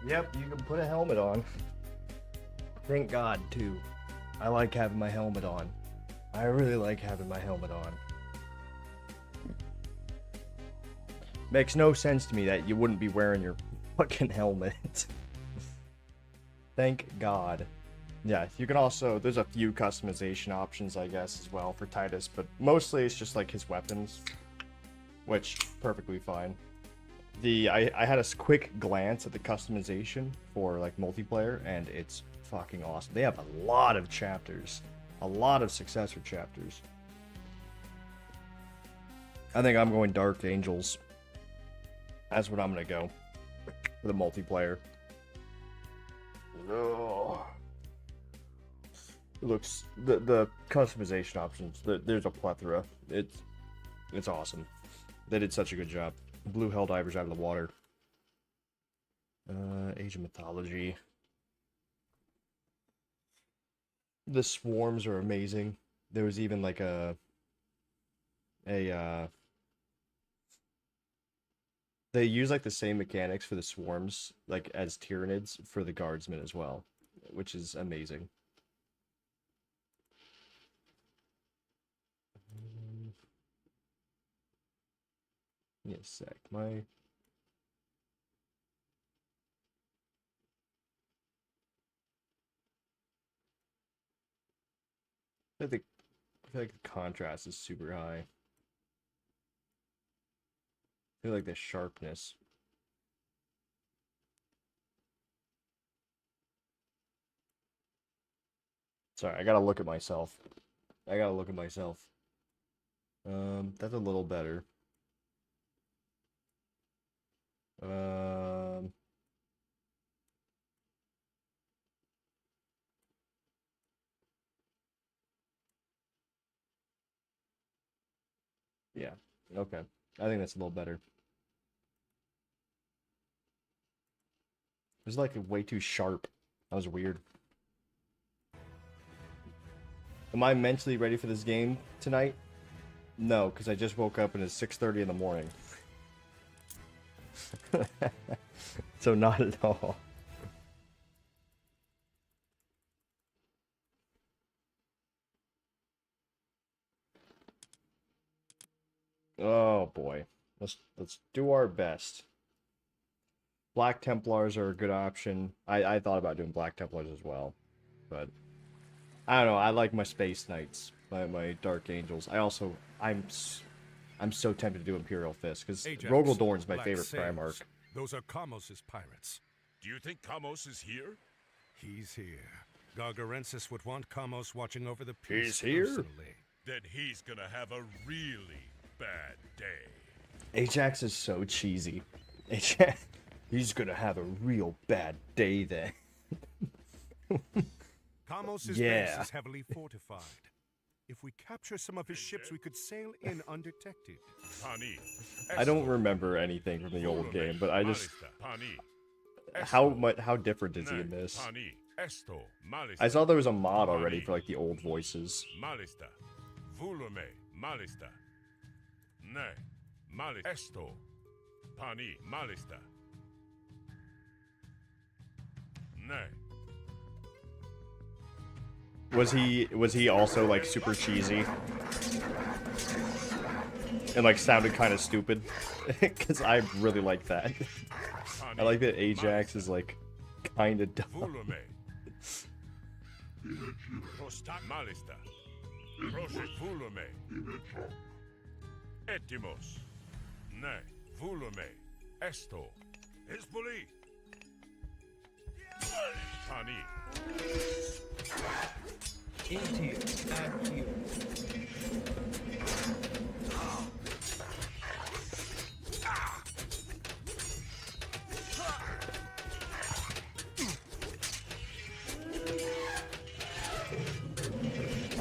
Yep, you can put a helmet on. Thank God, too. I like having my helmet on. I really like having my helmet on. Makes no sense to me that you wouldn't be wearing your fucking helmet. Thank God. Yeah, you can also, there's a few customization options, I guess, as well for Titus, but mostly it's just like his weapons, which perfectly fine. I had a quick glance at the customization for like multiplayer, and it's fucking awesome. They have a lot of chapters, a lot of successor chapters. I think I'm going Dark Angels. That's what I'm gonna go for the multiplayer. Oh. It looks the customization options. There's a plethora. It's awesome. They did such a good job. Blue Helldivers out of the water. Age of Mythology. The swarms are amazing. There was even like they use like the same mechanics for the swarms like as Tyranids for the guardsmen as well, which is amazing. Give me a sec. I feel like the contrast is super high. I feel like the sharpness. Sorry, I gotta look at myself. That's a little better. Yeah, okay. I think that's a little better. It was like way too sharp. That was weird. Am I mentally ready for this game tonight? No, because I just woke up and it's 6:30 in the morning. So not at all. Oh boy. Let's do our best. Black Templars are a good option. I thought about doing Black Templars as well, but I don't know. I like my Space Knights, my Dark Angels. I'm so tempted to do Imperial Fist because Rogel Dorn's my favorite Primarch. Those are Kamos's pirates. Do you think Kamos is here? He's here. Gargarensis would want Kamos watching over the peace He's here? personally. Then he's gonna have a really bad day. Ajax is so cheesy. Ajax, he's gonna have a real bad day then. Kamos's Yeah. base is heavily fortified. If we capture some of his ships, we could sail in undetected. Pani. I don't remember anything from the old game, but I just Pani. how different is he in this? Pani. Esto. Malista. I saw there was a mod already for like the old voices. Malista. Volume. Malista. Ne. Malista. Esto. Pani. Malista. Ne. Was he also like super cheesy and like sounded kind of stupid? Because I really like that. I like that Ajax is like kind of dumb. Volume. Malista. Volume. Etimos. Ne. Volume. Esto. Hispoli. Pani. I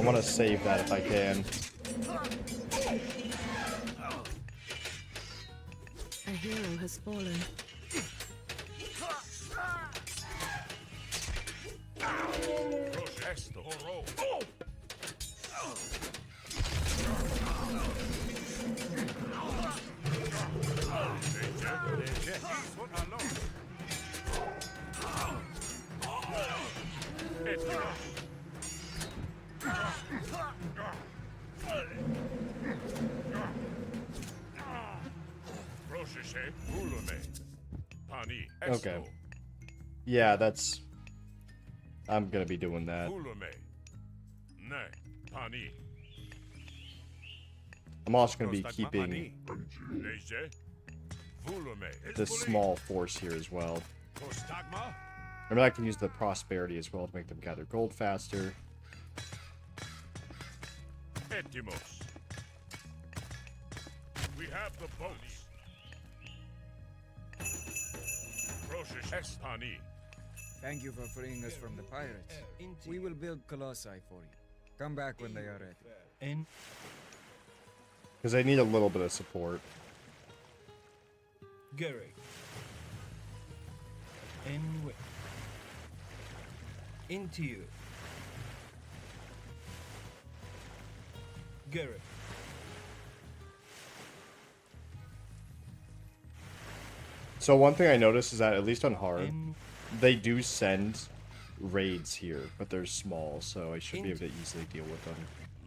want to save that if I can. A hero has fallen. Esto. Oro. Prosheshe Ulume. Pani Okay. Esto. Yeah, that's... I'm gonna be doing that. Ulume. Ne. Pani. I'm also gonna be Prostagma keeping Pani. Leje. Volume. this small force here as well. Prostagma. I mean, I can use the prosperity as well to make them gather gold faster. Etimos. We have the boats. Prosheshe Espani. Thank you for freeing us from the pirates. We will build colossi for you. Come back when they are ready. Because they need a little bit of support. Gary. Enway. Into you. Gary. So one thing I noticed is that, at least on hard, En they do send raids here, but they're small, so I should be able to easily deal with them.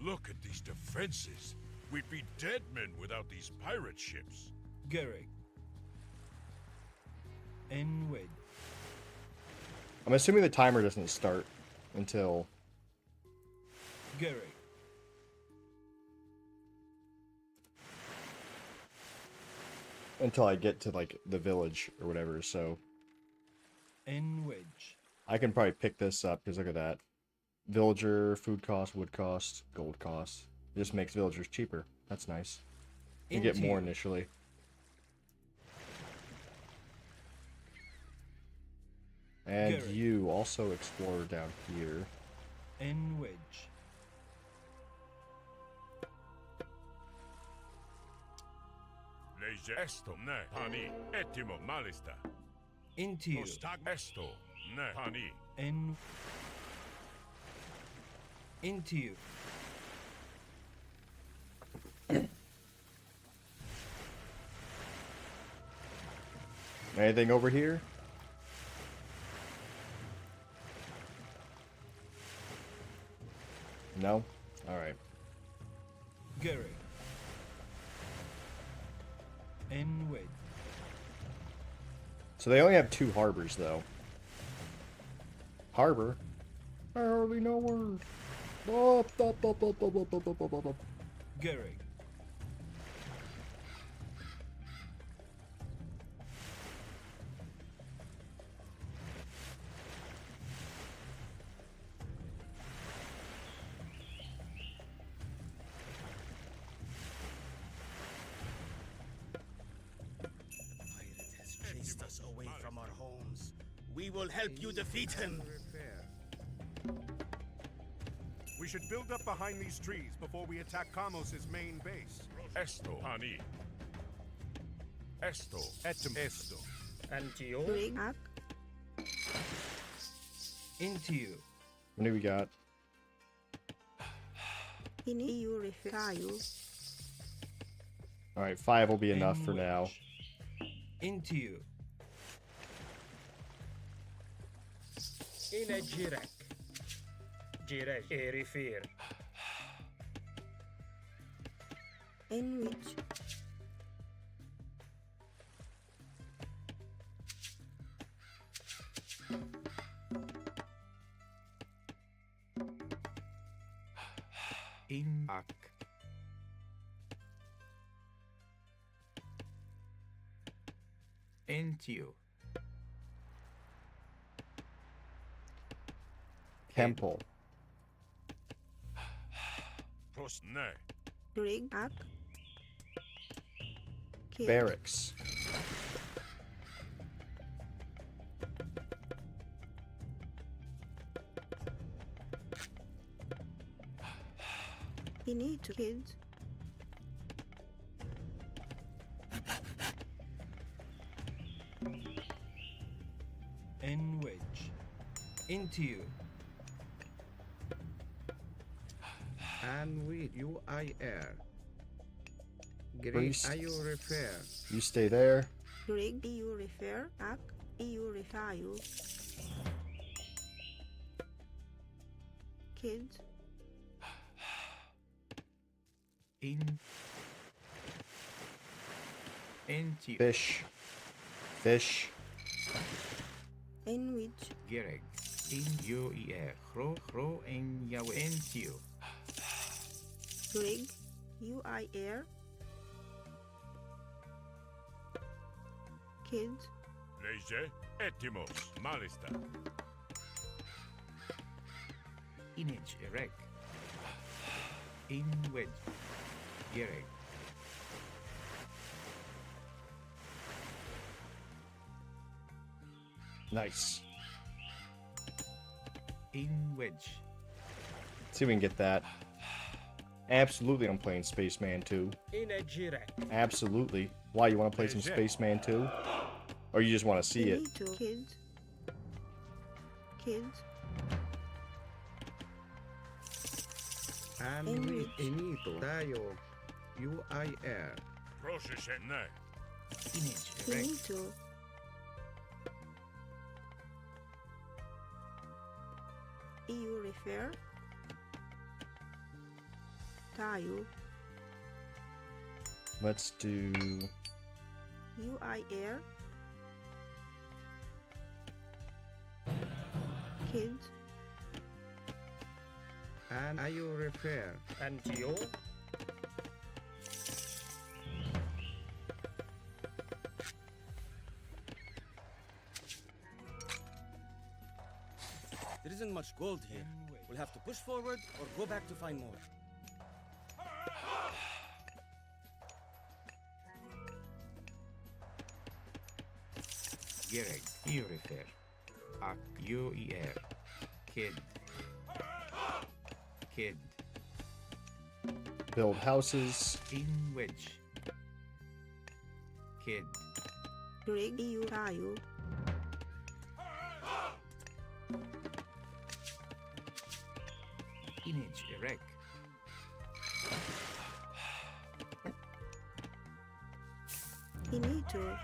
Look at these defenses. We'd be dead men without these pirate ships. Gary. Enway. I'm assuming the timer doesn't start until... Gary. until I get to, like, the village or whatever, so... Enwedge. I can probably pick this up, because look at that. Villager, food cost, wood cost, gold cost. It just makes villagers cheaper. That's nice. You get more initially. And Gary. you also explore down here. Enwedge. Leje esto ne pani etimo malista. Into you. Prostag esto ne pani. En. Into you. Anything over here? No? Alright. Gary. Enwedge. So they only have 2 harbors, though. Harbor? I hardly know where. Gary. Chased us away from our homes. We will help you defeat him. We should build up behind these trees before we attack Kamos's main base. Esto pani. Esto Etum esto. Ring up. Into you. What do we got? In you refer you. Alright, 5 will be enough for now. Into you. إلى جيرك جيرك إيريفير In which In Ak. Entio. Temple. pros ne. ring up. Kill. Barracks. You need to kids. Enwedge. Into you. And with you I air. Priest. Great you refer. You stay there. Ring you refer. Ak. You refer you. Kids. Into you. Fish. Fish. In which? Gereg. In you ear. Hro in yawe. Into you. Rig. UI air. Kids. Leje etimos malista. Inage erect. In wedge. Gereg. Nice. In wedge. See if we can get that. Absolutely, I'm playing Spaceman 2. In a jirek. Absolutely. Why, you want to play some Spaceman 2? Or you just want to see it? Finito. Kids. Kids. And In we which? inito tayo UIR. Process ne. Inage erect. Finito. EU refer. Tayo. Let's do... UI air. Kids. And ayo repair. And you? There isn't much gold here. We'll have to push forward or go back to find more. Gereg. You refer. Ak you ear. Kid. Kid. Build houses. In wedge. Kid. Rig. EU tayo. Inage erect. Finito.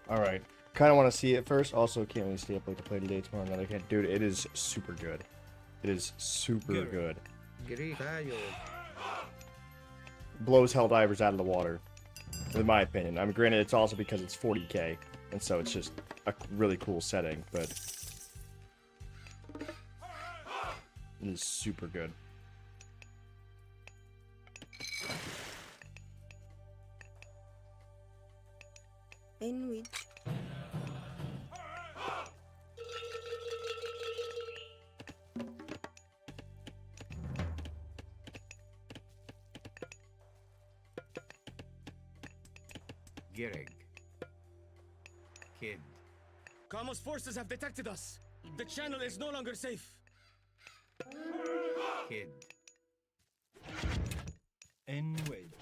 Alright. Kind of want to see it first. Also, can't really stay up late to play today, tomorrow, another can't. Dude, it is super good. It is super good. Giri tayo. Blows Helldivers out of the water. In my opinion. I mean, granted, it's also because it's 40k. And so it's just a really cool setting, but... It is super good. In which? Gereg. Kid. Kamos forces have detected us. The channel is no longer safe. Kid. In wedge.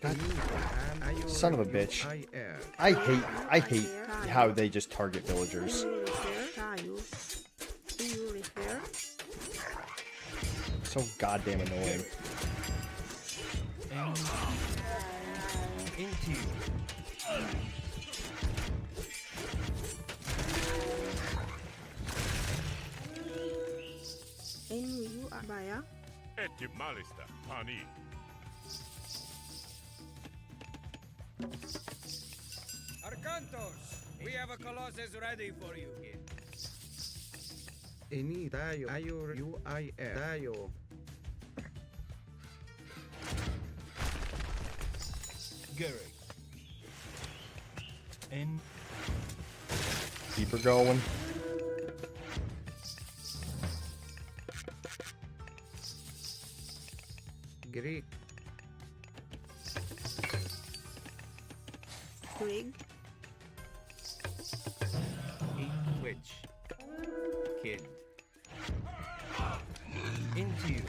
And ayo Son of a bitch. UIR. I hate how they just target villagers. EU refer. Tayo. EU refer. So goddamn annoying. Into you. In you abaya. Etim malista. Pani. Arcantos, we have a colossus ready for you. Ini tayo ayo UIR tayo. Gereg. In Keep her going. Greek. Rig. in wedge. Kid. Into you.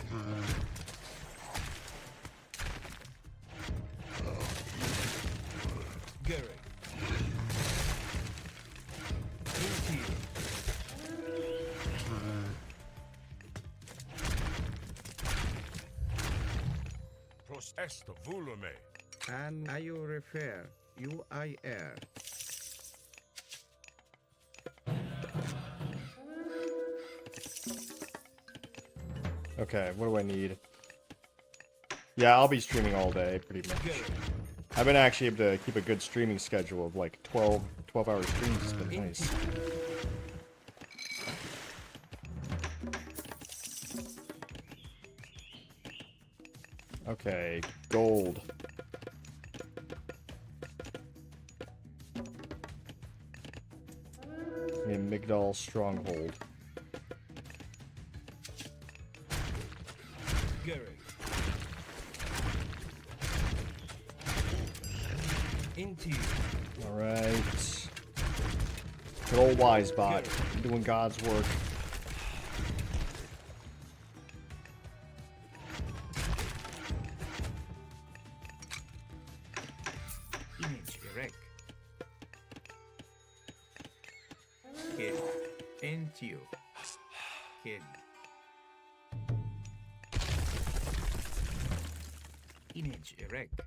Gereg. Into you. Esta volume. And I you refer. UIR. Okay, what do I need? Yeah, I'll be streaming all day, pretty much. I've been actually able to keep a good streaming schedule of like 12-hour streams. It's been nice. Okay, gold. In Migdal Stronghold. Alright. Good old Wisebot doing God's work. Image erect. Kid. Into. Kid. Image erect.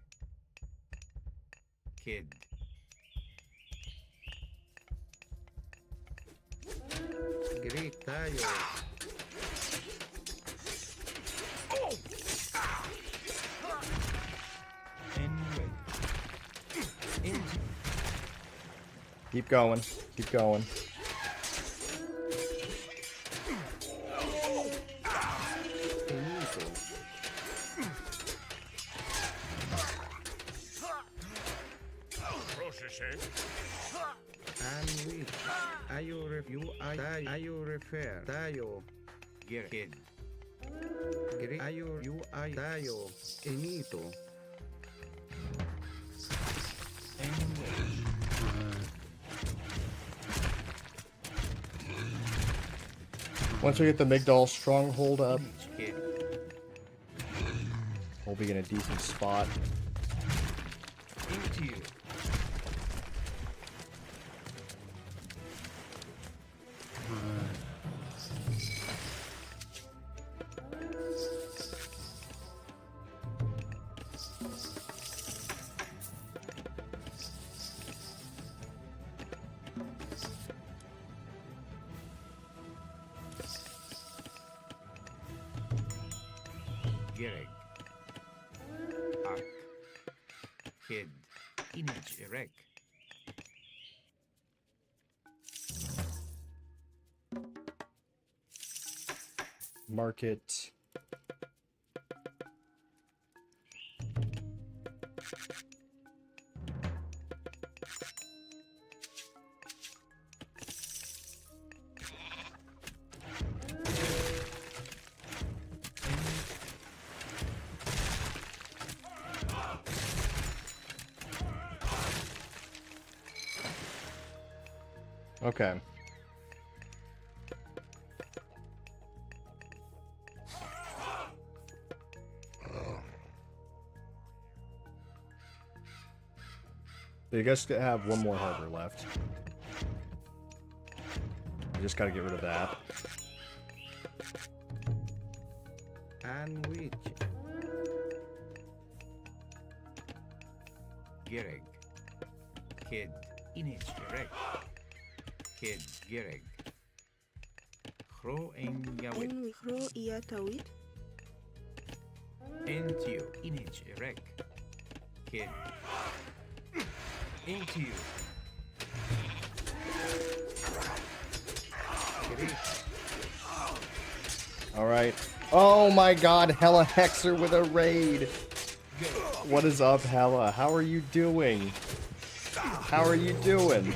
Kid. Great tayo. Keep going. Keep going. Processing. And which you refer tayo kid ayo tayo inito Once we get the Migdal Stronghold up, kid we'll be in a decent spot. into you. Gereg. Arc. Kid. Image erect. Market. Okay. So you guys have one more harbor left. You just gotta get rid of that. And which Gereg. Kid. Image erect. Kid. Gereg. Hro en Yawit. En mikro iya tawid. Into you. Image erect. Kid. Into you. Alright. Oh my god, Hella Hexer with a raid. What is up, Hella? How are you doing? How are you doing?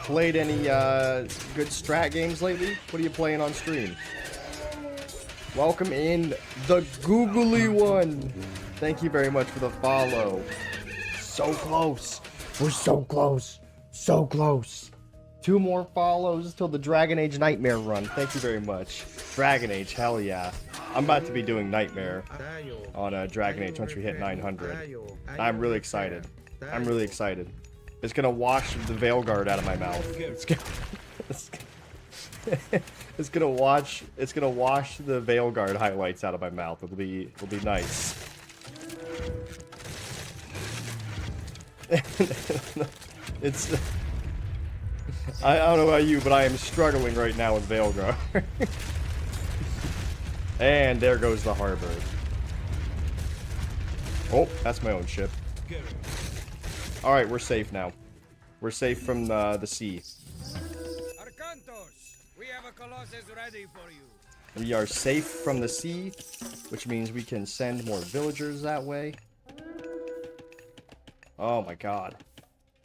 Played any good strat games lately? What are you playing on stream? Welcome in the googly one. Thank you very much for the follow. So close. We're so close. So close. 2 more follows till the Dragon Age Nightmare run. Thank you very much. Dragon Age, hell yeah. I'm about to be doing Nightmare on Dragon Age once we hit 900. I'm really excited. I'm really excited. It's gonna wash the Veilguard out of my mouth. It's gonna wash the Veilguard highlights out of my mouth. It'll be nice. It's... I don't know about you, but I am struggling right now with Veilgar. And there goes the harbor. Oh, that's my own ship. Alright, we're safe now. We're safe from the sea. Arcantos, we have a Colossus ready for you. We are safe from the sea, which means we can send more villagers that way. Oh my god.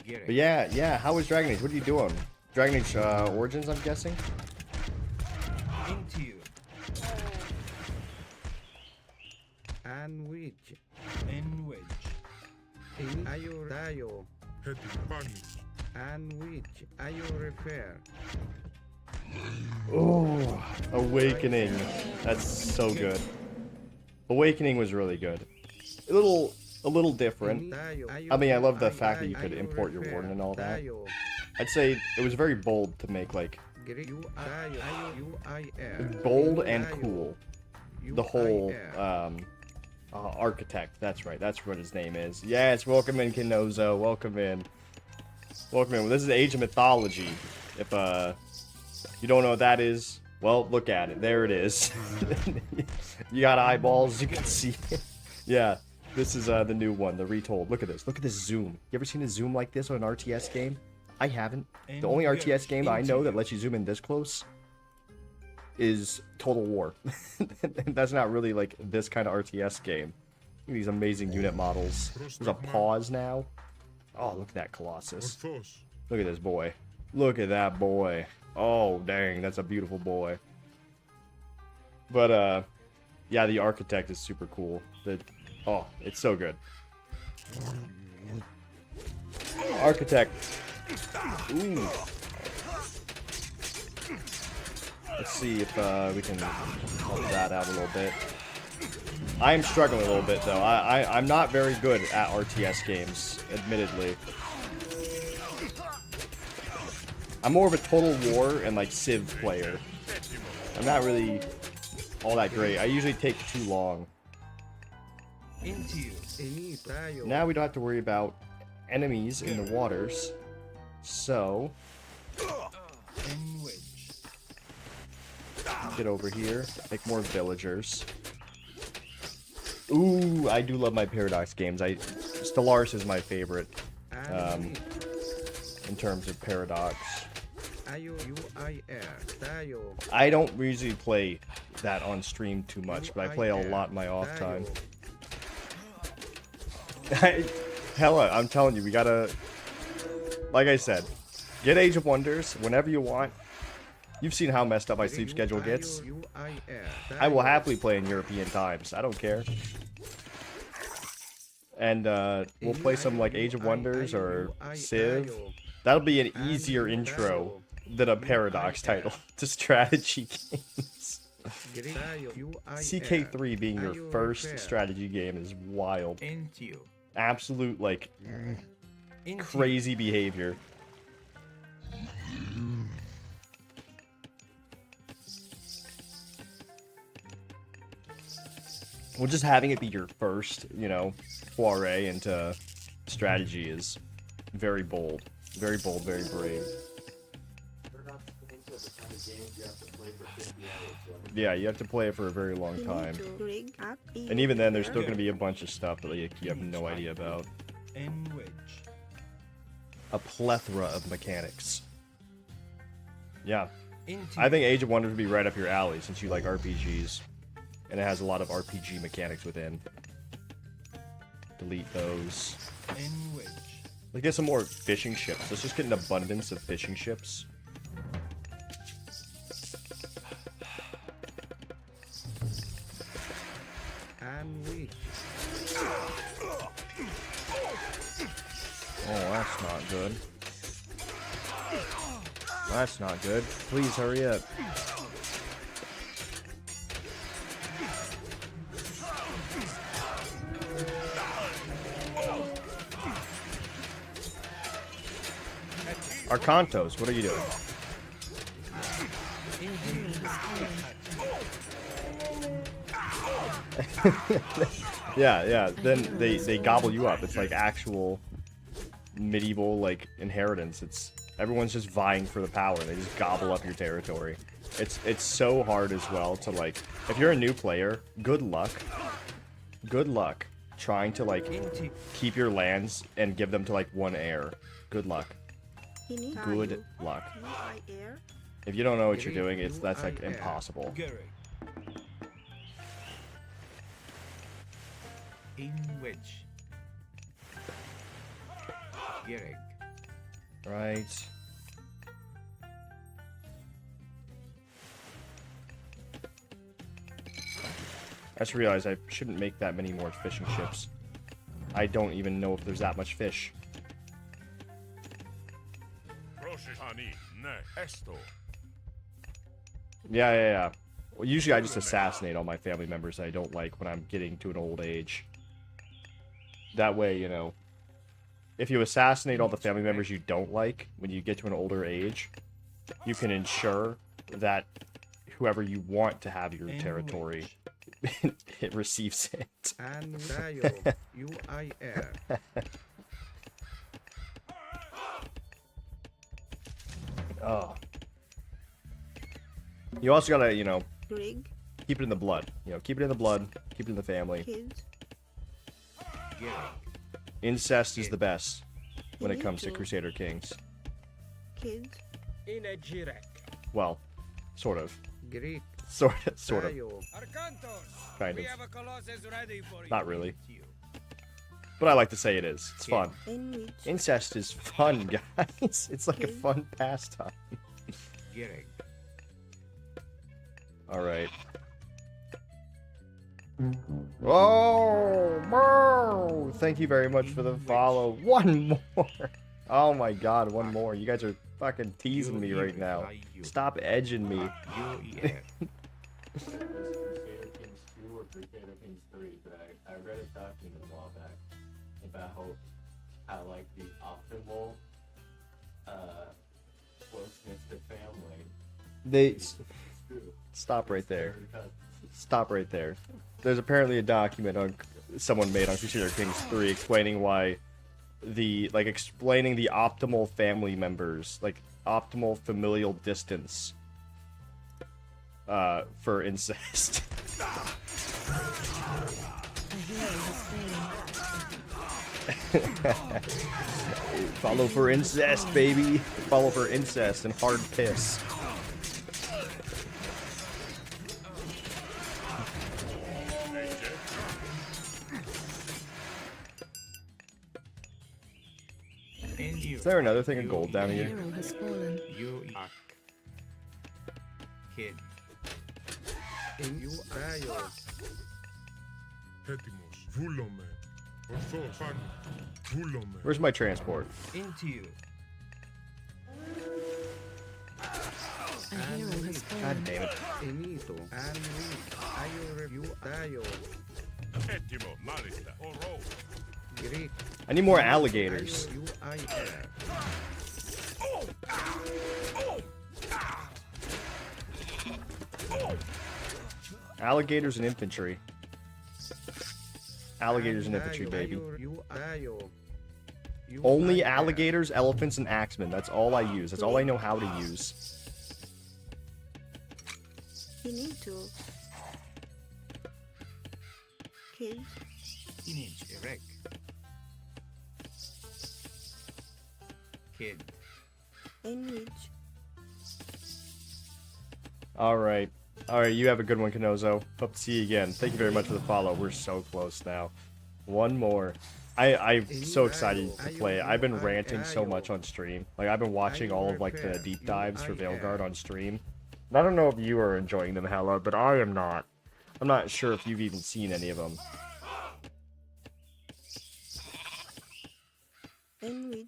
But yeah, how was Dragon Age? What are you doing? Dragon Age Origins, I'm guessing? Into you. And which? In which? In ayo tayo. Hetipanis. And which ayo refer. Oh, Awakening. That's so good. Awakening was really good. A little different. I mean, I love the fact that you could import your warden and all that. I'd say it was very bold to make, like, bold and cool. The whole, Architect, that's right, that's what his name is. Yes, welcome in, Kinozo, welcome in. Welcome in. Well, this is Age of Mythology. If, you don't know what that is, well, look at it. There it is. You got eyeballs, you can see. Yeah, this is, the new one, the retold. Look at this. Look at this zoom. You ever seen a zoom like this on an RTS game? I haven't. The only RTS game I know that lets you zoom in this close is Total War. That's not really like this kind of RTS game. Look at these amazing unit models. There's a pause now. Oh, look at that Colossus. Look at this boy. Look at that boy. Oh, dang, that's a beautiful boy. But, yeah, the Architect is super cool. Oh, it's so good. Architect. Ooh. Let's see if we can help that out a little bit. I am struggling a little bit though. I'm not very good at RTS games, admittedly. I'm more of a Total War and like Civ player. I'm not really all that great. I usually take too long. Now we don't have to worry about enemies in the waters. So get over here, make more villagers. Ooh, I do love my Paradox games. Stellaris is my favorite, in terms of Paradox. I don't usually play that on stream too much, but I play a lot in my off time. Hella, I'm telling you, we gotta, like I said, get Age of Wonders whenever you want. You've seen how messed up my sleep schedule gets. I will happily play in European times. I don't care. And we'll play some like Age of Wonders or Civ. That'll be an easier intro than a Paradox title to strategy games. CK3 being your first strategy game is wild. Absolute like crazy behavior. Well, just having it be your first, you know, foray into strategy is very bold. Very bold, very brave. Yeah, you have to play it for a very long time. And even then, there's still going to be a bunch of stuff that like, you have no idea about. A plethora of mechanics. Yeah. I think Age of Wonders would be right up your alley since you like RPGs. And it has a lot of RPG mechanics within. Delete those. Let's get some more fishing ships. Let's just get an abundance of fishing ships. Oh, that's not good. That's not good. Please hurry up. Arcantos, what are you doing? Yeah, then they gobble you up. It's like actual medieval like inheritance. It's everyone's just vying for the power. They just gobble up your territory. It's so hard as well to like if you're a new player, good luck. Good luck trying to like keep your lands and give them to like one heir. Good luck. Good luck. If you don't know what you're doing, that's like impossible. In which? Gereg. Right. I just realized I shouldn't make that many more fishing ships. I don't even know if there's that much fish. Yeah. Well, usually I just assassinate all my family members that I don't like when I'm getting to an old age. That way, you know, if you assassinate all the family members you don't like when you get to an older age, you can ensure that whoever you want to have your territory, it receives it. And Dayo, UIR. Oh. You also gotta, you know, Rig. keep it in the blood. You know, keep it in the blood, keep it in the family. Kids. Incest is the best when it comes to Crusader Kings. Kids. In a Jirek. Well, sort of. Greek. Sort of. Dayo. Kind of. have a colossus ready for you. Not really. But I like to say it is. It's fun. In which. Incest is fun, guys. It's like a fun pastime. Gereg. Alright. Oh, bro! Thank you very much for the follow. One more! Oh my god, one more. You guys are fucking teasing me right now. Stop edging me. UER. Crusader Kings 2 or Crusader Kings 3, but I read a document a while back about how like the optimal closeness to family. They stop right there. Stop right there. There's apparently a document on someone made on Crusader Kings 3 explaining why explaining the optimal family members, like optimal familial distance for incest. Follow for incest, baby. Follow for incest and hard piss. Is there another thing of gold down here? UER. Kid. In Dayo. Where's my transport? Into you. God damn it. Inito. And we. Dayo. Greek. I need more alligators. UIR. Alligators and infantry. Alligators and infantry, baby. Only alligators, elephants, and axemen. That's all I use. That's all I know how to use. You need to. Kids. Image erect. Kid. In which. Alright. Alright, you have a good one, Kanozo. Hope to see you again. Thank you very much for the follow. We're so close now. One more. I'm so excited to play. I've been ranting so much on stream. Like, I've been watching all of, like, the deep dives for Veilguard on stream. And I don't know if you are enjoying them, Hella, but I am not. I'm not sure if you've even seen any of them. In which.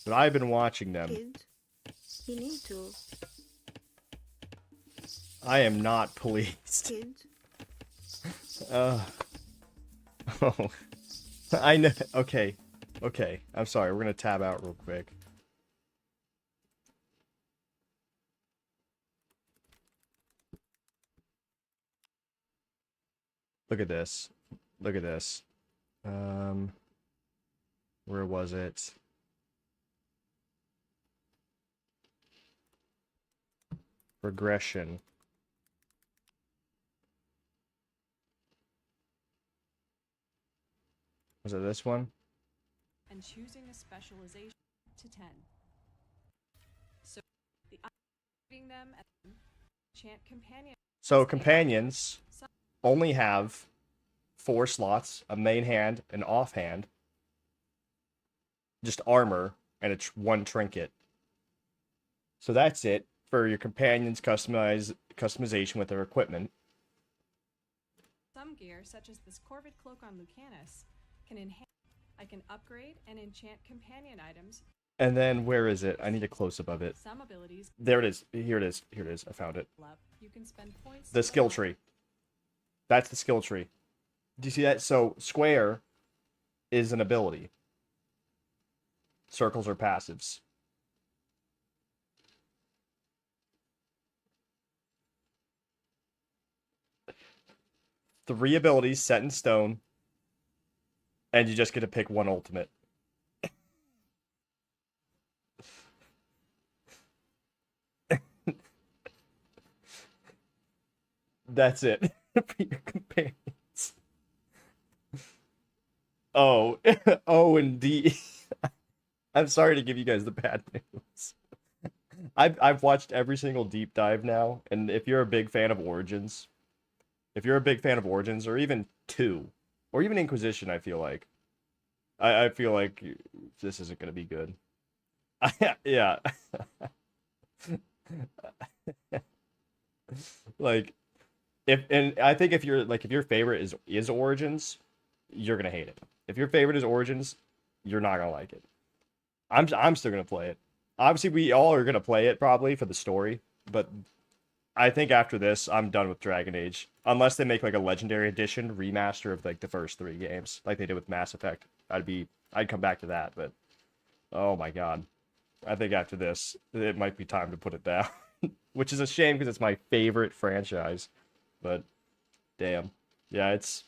But I've been watching them. Kids. You need to. I am not pleased. Kids. Oh. I know. Okay. Okay. I'm sorry. We're gonna tab out real quick. Look at this. Look at this. Where was it? Progression. Was it this one? And choosing a specialization to 10. So the reading them and chant companion. So companions only have 4 slots, a main hand, an offhand, just armor, and one trinket. So that's it for your companions' customization with their equipment. Some gear, such as this Corvid cloak on Lucanus, can enhance. I can upgrade and enchant companion items. And then where is it? I need a close-up of it. Some abilities. There it is. Here it is. Here it is. I found it. You can spend points. The skill tree. That's the skill tree. Do you see that? So square is an ability. Circles are passives. Three abilities set in stone, and you just get to pick one ultimate. That's it for your companions. Oh, O and D. I'm sorry to give you guys the bad news. I've watched every single deep dive now, and if you're a big fan of Origins, or even 2, or even Inquisition, I feel like this isn't gonna be good. Yeah. Like, I think if your favorite is Origins, you're gonna hate it. If your favorite is Origins, you're not gonna like it. I'm still gonna play it. Obviously, we all are gonna play it probably for the story, but I think after this, I'm done with Dragon Age. Unless they make like a Legendary Edition remaster of like the first 3 games, like they did with Mass Effect. I'd come back to that, but oh my god, I think after this, it might be time to put it down, which is a shame because it's my favorite franchise. But damn, yeah, it's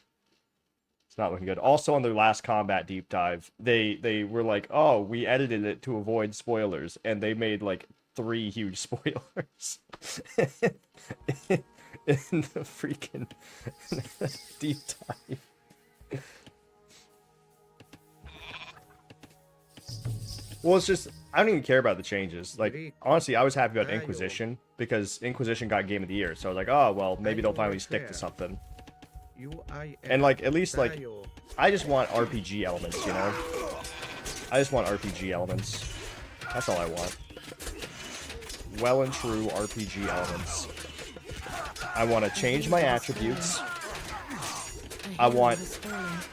not looking good. Also, on their last combat deep dive, they were like, "Oh, we edited it to avoid spoilers," and they made like 3 huge spoilers in the freaking deep dive. Well, it's just I don't even care about the changes. Like, honestly, I was happy about Inquisition because Inquisition got Game of the Year, so I was like, oh well, maybe they'll finally stick to something. And like, at least like, I just want RPG elements, you know? I just want RPG elements. That's all I want. Well and true RPG elements. I want to change my attributes. I want...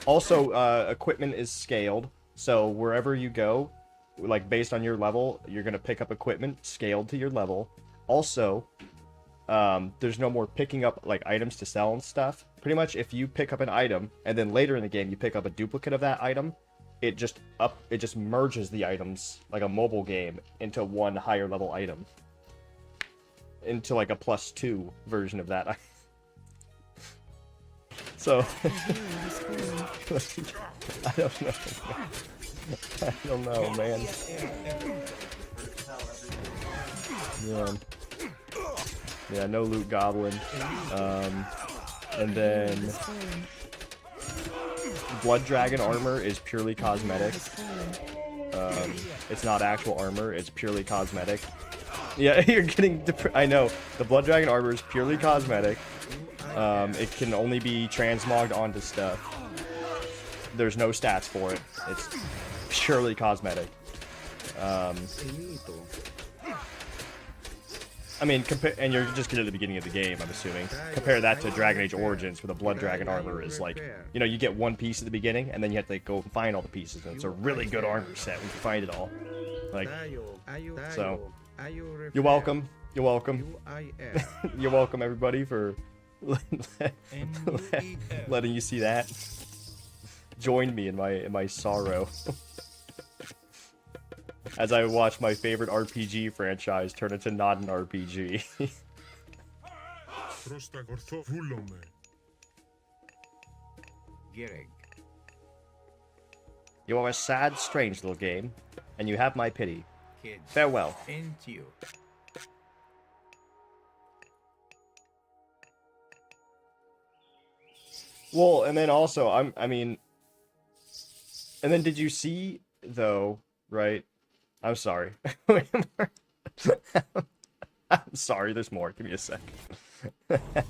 Also, equipment is scaled, so wherever you go, like, based on your level, you're going to pick up equipment scaled to your level. Also, there's no more picking up, like, items to sell and stuff. Pretty much, if you pick up an item, and then later in the game you pick up a duplicate of that item, it just merges the items, like a mobile game, into one higher level item. Into, like, a +2 version of that. So, I don't know. I don't know, man. Yeah, no loot goblin. And then Blood Dragon armor is purely cosmetic. It's not actual armor, it's purely cosmetic. Yeah, you're getting I know. The Blood Dragon armor is purely cosmetic. It can only be transmogged onto stuff. There's no stats for it. It's purely cosmetic. I mean, and you're just getting at the beginning of the game, I'm assuming. Compare that to Dragon Age Origins, where the Blood Dragon armor is like, you know, you get one piece at the beginning, and then you have to go and find all the pieces, and it's a really good armor set when you find it all. Like, so, you're welcome. You're welcome. You're welcome, everybody, for letting you see that. Join me in my sorrow. As I watch my favorite RPG franchise turn into not an RPG. You are a sad, strange little game, and you have my pity. Kids. Farewell. Into you. Well, and then also, I mean, and then did you see, though, right? I'm sorry. I'm sorry, there's more. Give me a sec. But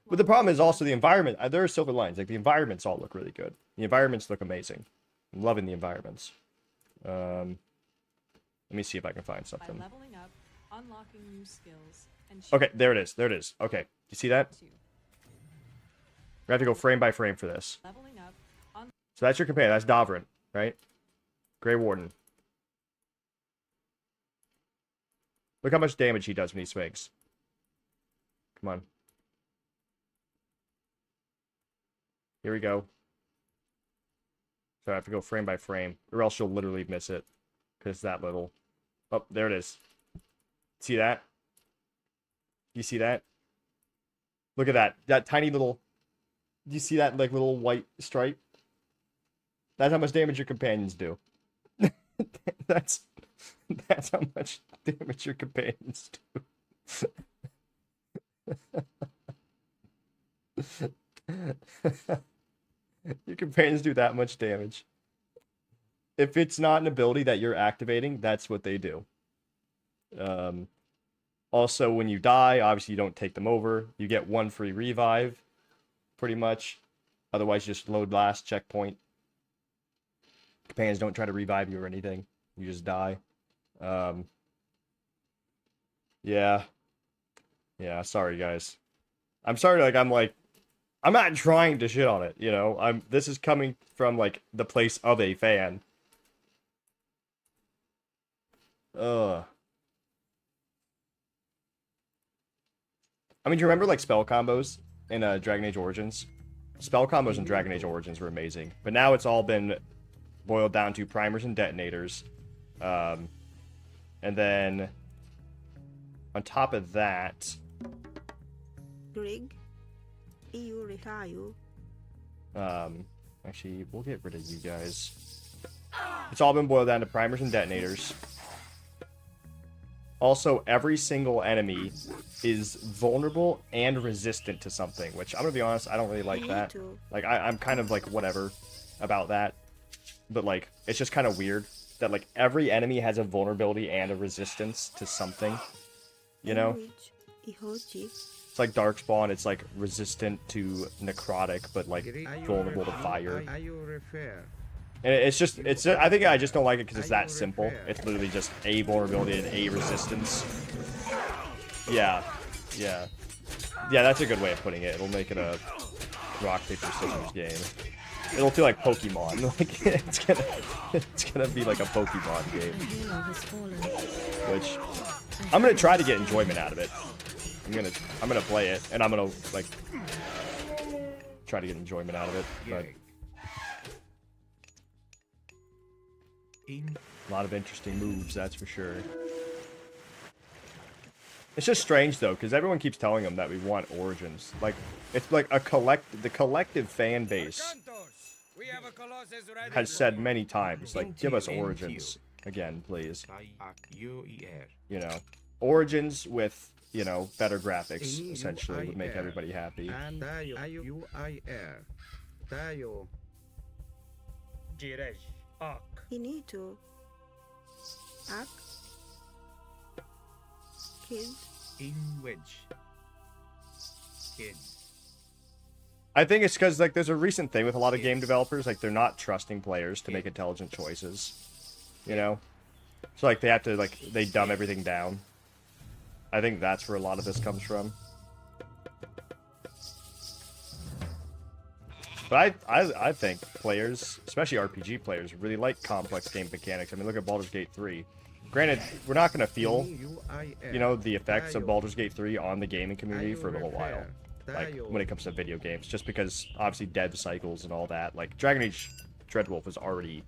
the problem is also the environment. There are silver lines. Like, the environments all look really good. The environments look amazing. I'm loving the environments. Let me see if I can find something. By leveling up, unlocking new skills, and Okay, there it is. There it is. Okay, you see that? We have to go frame by frame for this. leveling up, So that's your companion. That's Davrin, right? Grey Warden. Look how much damage he does when he swings. Come on. Here we go. So I have to go frame by frame, or else you'll literally miss it. Because it's that little. Oh, there it is. See that? You see that? Look at that. That tiny little... Do you see that, like, little white stripe? That's how much damage your companions do. That's how much damage your companions do. Your companions do that much damage. If it's not an ability that you're activating, that's what they do. Also, when you die, obviously you don't take them over. You get 1 free revive, pretty much. Otherwise, you just load last checkpoint. Companions don't try to revive you or anything. You just die. Yeah. Yeah, sorry, guys. I'm sorry, I'm not trying to shit on it, you know? This is coming from, like, the place of a fan. I mean, do you remember, like, spell combos in Dragon Age Origins? Spell combos in Dragon Age Origins were amazing. But now it's all been boiled down to primers and detonators. And then, on top of that... Grig, EU retire. Actually, we'll get rid of you guys. It's all been boiled down to primers and detonators. Also, every single enemy is vulnerable and resistant to something, which, I'm gonna be honest, I don't really like that. Like, I'm kind of, like, whatever about that. But, like, it's just kind of weird that, like, every enemy has a vulnerability and a resistance to something. You know? It's like Darkspawn, it's, like, resistant to necrotic, but, like, vulnerable to fire. And it's just, I think I just don't like it because it's that simple. It's literally just a vulnerability and a resistance. Yeah. Yeah. Yeah, that's a good way of putting it. It'll make it a rock, paper, scissors game. It'll feel like Pokemon. Like, it's gonna be like a Pokemon game. Which, I'm gonna try to get enjoyment out of it. I'm gonna play it, and I'm gonna, like, try to get enjoyment out of it, but... A lot of interesting moves, that's for sure. It's just strange, though, because everyone keeps telling them that we want Origins. Like, it's like the collective fan base has said many times, like, give us Origins again, please. You know, Origins with, you know, better graphics, essentially, would make everybody happy. Inito. Ak. Kid. In wedge. Kid. I think it's because, like, there's a recent thing with a lot of game developers, like, they're not trusting players to make intelligent choices. You know? So, like, they have to, like, they dumb everything down. I think that's where a lot of this comes from. But I think players, especially RPG players, really like complex game mechanics. I mean, look at Baldur's Gate 3. Granted, we're not going to feel, you know, the effects of Baldur's Gate 3 on the gaming community for a little while. Like, when it comes to video games. Just because, obviously, dev cycles and all that. Like, Dragon Age Dreadwolf is already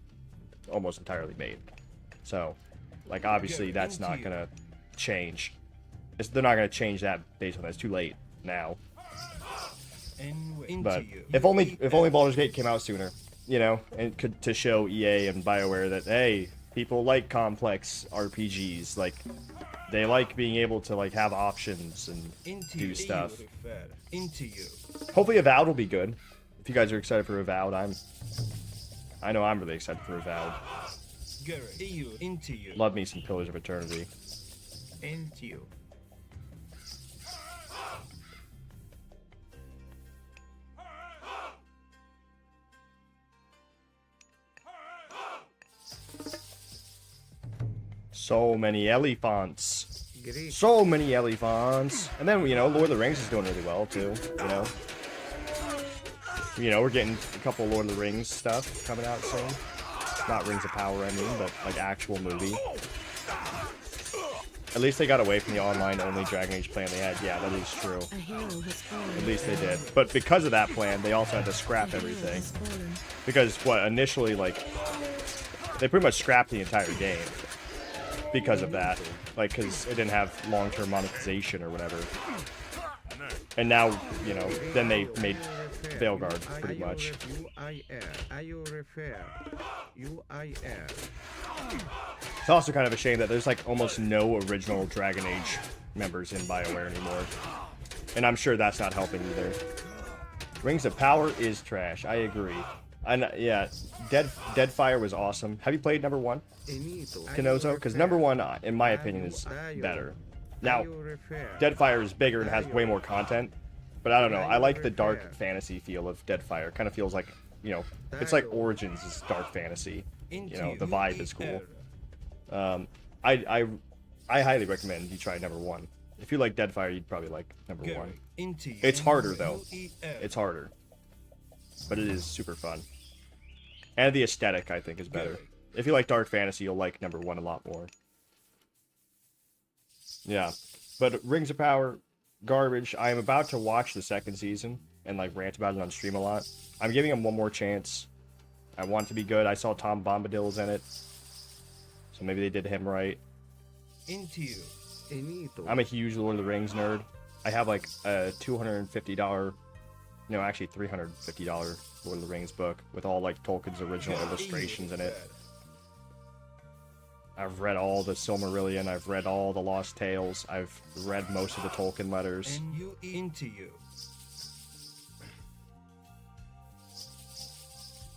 almost entirely made. So, like, obviously, that's not going to change. They're not going to change that based on that. It's too late now. But if only Baldur's Gate came out sooner, you know, and to show EA and BioWare that, hey, people like complex RPGs. Like, they like being able to, like, have options and do stuff. Hopefully Avowed will be good. If you guys are excited for Avowed, I know I'm really excited for Avowed. Love me some Pillars of Eternity. Into you. So many elephants. So many elephants. And then, you know, Lord of the Rings is doing really well, too, you know. You know, we're getting a couple Lord of the Rings stuff coming out soon. Not Rings of Power, I mean, but, like, actual movie. At least they got away from the online-only Dragon Age plan they had. Yeah, that is true. At least they did. But because of that plan, they also had to scrap everything. Because, what, initially, like, they pretty much scrapped the entire game. Because of that. Like, because it didn't have long-term monetization or whatever. And now, you know, then they made Veilguard, pretty much. It's also kind of a shame that there's, like, almost no original Dragon Age members in BioWare anymore. And I'm sure that's not helping either. Rings of Power is trash. I agree. Yeah, Deadfire was awesome. Have you played number 1? Kenozo? Because number 1, in my opinion, is better. Now, Deadfire is bigger and has way more content. But I don't know. I like the dark fantasy feel of Deadfire. Kind of feels like, you know, it's like Origins is dark fantasy. You know, the vibe is cool. I highly recommend you try number 1. If you like Deadfire, you'd probably like number 1. It's harder, though. It's harder. But it is super fun. And the aesthetic, I think, is better. If you like dark fantasy, you'll like number 1 a lot more. Yeah. But Rings of Power, garbage. I am about to watch the 2nd season and, like, rant about it on stream a lot. I'm giving him one more chance. I want it to be good. I saw Tom Bombadil was in it. So maybe they did him right. I'm a huge Lord of the Rings nerd. I have, like, a $250... No, actually $350 Lord of the Rings book with all, like, Tolkien's original illustrations in it. I've read all the Silmarillion, I've read all the Lost Tales, I've read most of the Tolkien letters.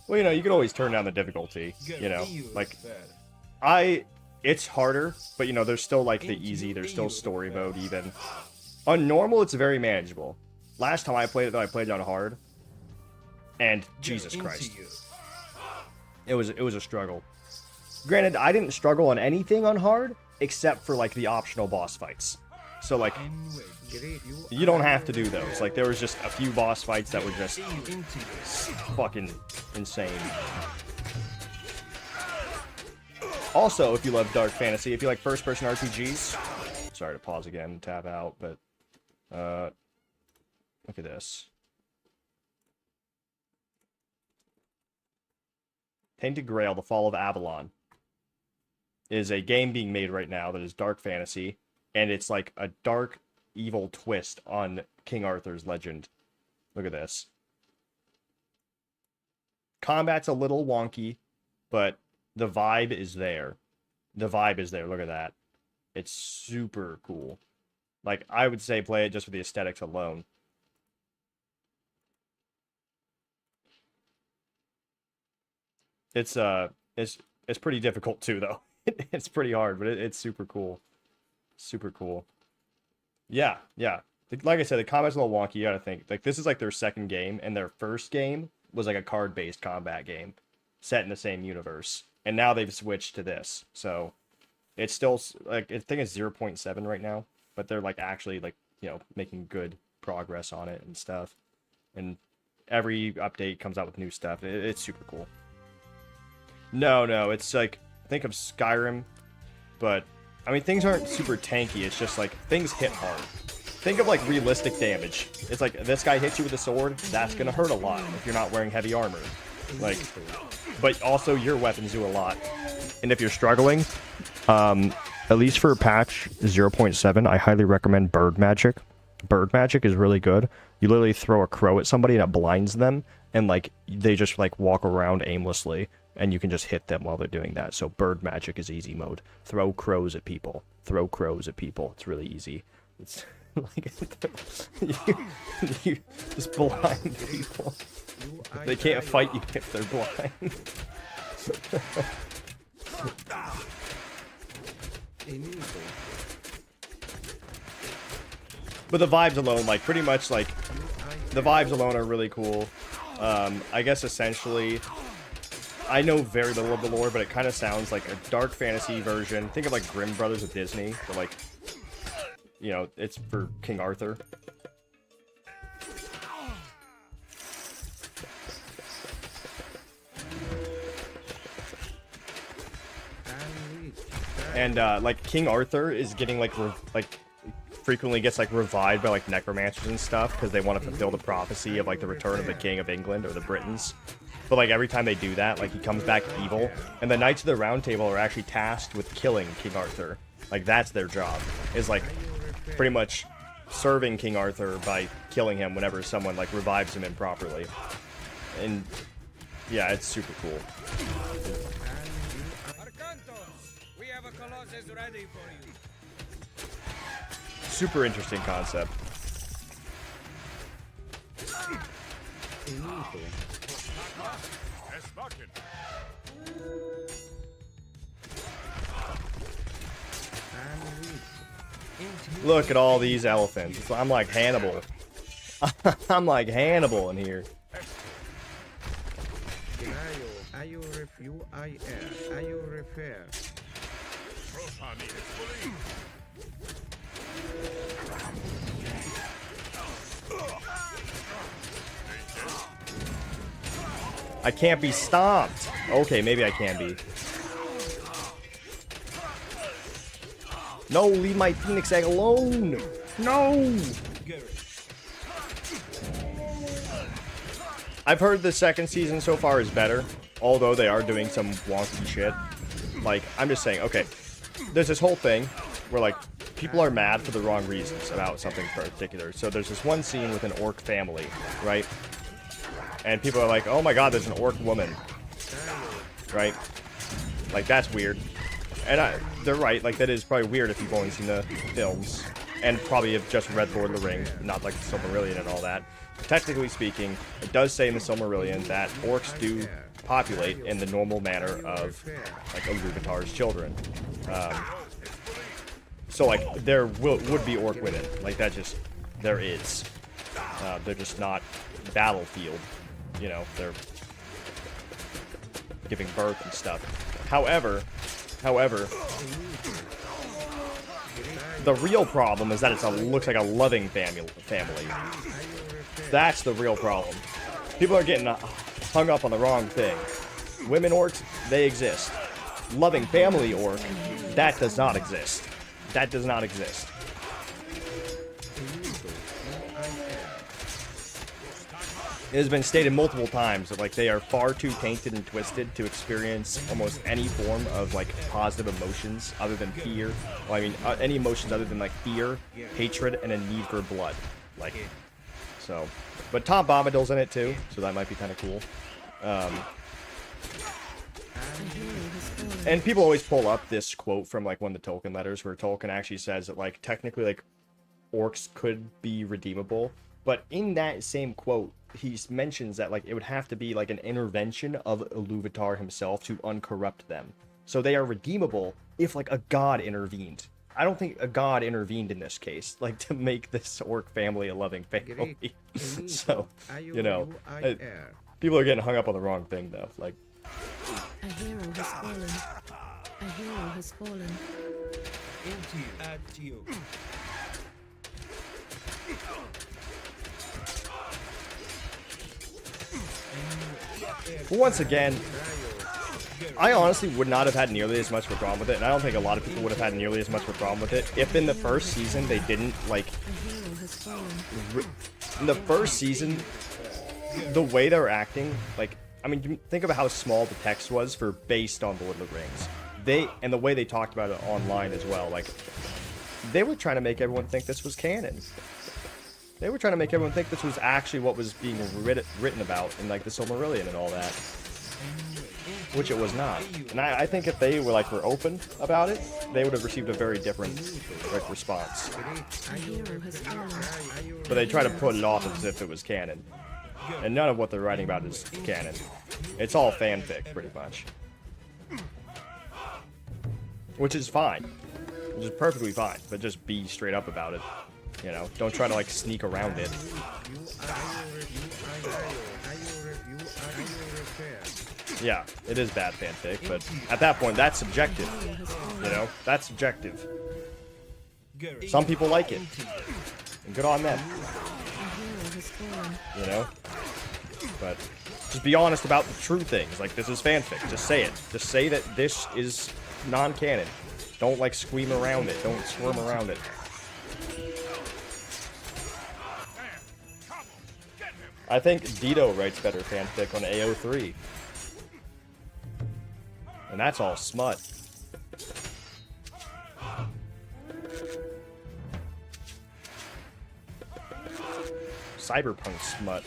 Well, you know, you can always turn down the difficulty, you know, like, it's harder, but, you know, there's still, like, the easy, there's still story mode, even. On normal, it's very manageable. Last time I played it, though, I played it on hard, and Jesus Christ, it was a struggle. Granted, I didn't struggle on anything on hard, except for, like, the optional boss fights. So, like, you don't have to do those. Like, there was just a few boss fights that were just fucking insane. Also, if you love dark fantasy, if you like first-person RPGs... Sorry to pause again and tab out, but... look at this. Tainted Grail, The Fall of Avalon, is a game being made right now that is dark fantasy, and it's like a dark, evil twist on King Arthur's legend. Look at this. Combat's a little wonky, but the vibe is there. The vibe is there. Look at that. It's super cool. Like, I would say play it just for the aesthetics alone. It's pretty difficult too, though. It's pretty hard, but it's super cool. Super cool. Yeah. Like I said, the combat's a little wonky. You gotta think. Like, this is like their 2nd game, and their 1st game was like a card-based combat game set in the same universe. And now they've switched to this. So it's still, like, I think it's 0.7 right now, but they're, like, actually, like, you know, making good progress on it and stuff. And every update comes out with new stuff. It's super cool. No, it's like, think of Skyrim, but, I mean, things aren't super tanky, it's just, like, things hit hard. Think of, like, realistic damage. It's like, this guy hits you with a sword, that's gonna hurt a lot if you're not wearing heavy armor. Like, but also your weapons do a lot. And if you're struggling, at least for patch 0.7, I highly recommend Bird Magic. bird magic is really good. You literally throw a crow at somebody and it blinds them, and like they just like walk around aimlessly, and you can just hit them while they're doing that. So bird magic is easy mode. Throw crows at people. Throw crows at people. It's really easy. It's like you just blind people. They can't fight you if they're blind. But the vibes alone, like, pretty much, like, the vibes alone are really cool. I guess, essentially, I know very little of the lore, but it kind of sounds like a dark fantasy version. Think of, like, Grimm Brothers with Disney, but, like, you know, it's for King Arthur. And, like, King Arthur is getting, like, frequently gets, like, revived by, like, necromancers and stuff, because they want to fulfill the prophecy of, like, the return of the King of England, or the Britons. But, like, every time they do that, like, he comes back evil, and the Knights of the Round Table are actually tasked with killing King Arthur. Like, that's their job, is, like, pretty much serving King Arthur by killing him whenever someone, like, revives him improperly. And, yeah, it's super cool. We have a Colossus ready for you. Super interesting concept. Look at all these elephants. I'm like Hannibal. I'm like Hannibal in here. I can't be stopped. Okay, maybe I can be. No, leave my Phoenix egg alone. No. I've heard the second season so far is better, although they are doing some wonky shit. Like, I'm just saying, okay, there's this whole thing where, like, people are mad for the wrong reasons about something particular. So there's this one scene with an orc family, right? And people are like, oh my god, there's an orc woman. Right? Like, that's weird. And they're right, like, that is probably weird if you've only seen the films. And probably have just read Lord of the Rings, not like the Silmarillion and all that. Technically speaking, it does say in the Silmarillion that orcs do populate in the normal manner of, like, Iluvatar's children. So, like, there would be orc women. Like, that just, there is. They're just not battlefield. You know, they're giving birth and stuff. However, the real problem is that it looks like a loving family. That's the real problem. People are getting hung up on the wrong thing. Women orcs, they exist. Loving family orc, that does not exist. That does not exist. It has been stated multiple times that, like, they are far too tainted and twisted to experience almost any form of, like, positive emotions other than fear. Well, I mean, any emotions other than, like, fear, hatred, and a need for blood. Like, so. But Tom Bombadil's in it, too, so that might be kind of cool. And people always pull up this quote from, like, one of the Tolkien letters where Tolkien actually says that, like, technically, like, orcs could be redeemable. But in that same quote, he mentions that, like, it would have to be, like, an intervention of Iluvatar himself to uncorrupt them. So they are redeemable if, like, a god intervened. I don't think a god intervened in this case, like, to make this orc family a loving family. So, you know, people are getting hung up on the wrong thing, though. Like, a hero has fallen. A hero has fallen. but once again, I honestly would not have had nearly as much of a problem with it, and I don't think a lot of people would have had nearly as much of a problem with it if in the first season they didn't, like, in the first season, the way they were acting, like, I mean, think about how small the text was for based on Lord of the Rings. And the way they talked about it online as well, like, they were trying to make everyone think this was canon. They were trying to make everyone think this was actually what was being written about in like the Silmarillion and all that, which it was not. And I think if they were were open about it, they would have received a very different response. A hero has fallen. But they try to put it off as if it was canon, and none of what they're writing about is canon. It's all fanfic, pretty much, which is fine, which is perfectly fine. But just be straight up about it. You know, don't try to like sneak around it. Yeah, it is bad fanfic, but at that point, that's subjective. You know, that's subjective. Some people like it, and good on them. You know, but just be honest about the true things. Like, this is fanfic. Just say it. Just say that this is non-canon. Don't like squeam around it. Don't squirm around it. I think Dito writes better fanfic on AO3. And that's all smut. Cyberpunk smut.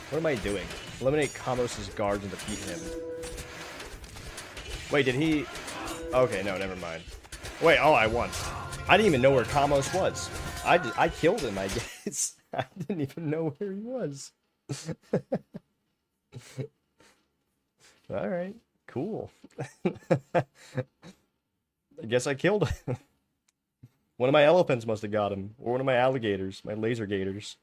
What am I doing? Eliminate Kamos's guards and defeat him. Wait, did he... Okay, no, never mind. Wait, oh, I won. I didn't even know where Kamos was. I killed him, I guess. I didn't even know where he was. Alright, cool. I guess I killed him. One of my elephants must have got him. Or one of my alligators. My laser gators.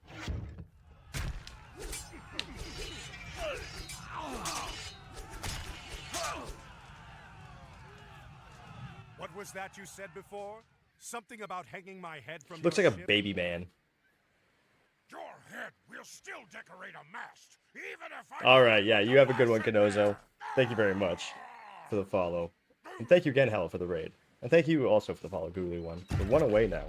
What was that you said before? Something about hanging my head from Looks your like a ship? baby man. Your head will still decorate a mast, even if I... Alright, yeah, you have a good one, Kanozo. Thank you very much for the follow. And thank you again, Hella, for the raid. And thank you also for the follow, Googly one. We're one away now.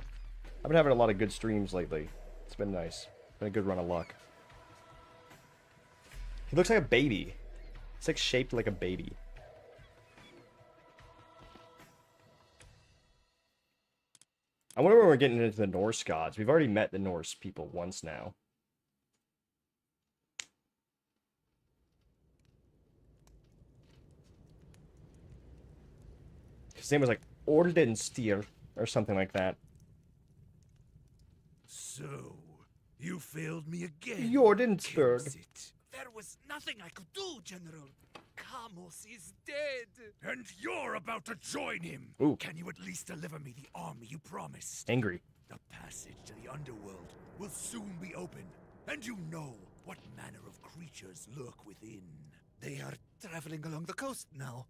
I've been having a lot of good streams lately. It's been nice. Been a good run of luck. He looks like a baby. It's like shaped like a baby. I wonder when we're getting into the Norse gods. We've already met the Norse people once now. His name was like Ordenstyr or something like that. So, you failed me again. Jordansburg. There was nothing I could do, General. Kamos is dead. And you're about to join him. Ooh. Can you at least deliver me the army you promised? Angry. The passage to the underworld will soon be open. And you know what manner of creatures lurk within. They are traveling along the coast now.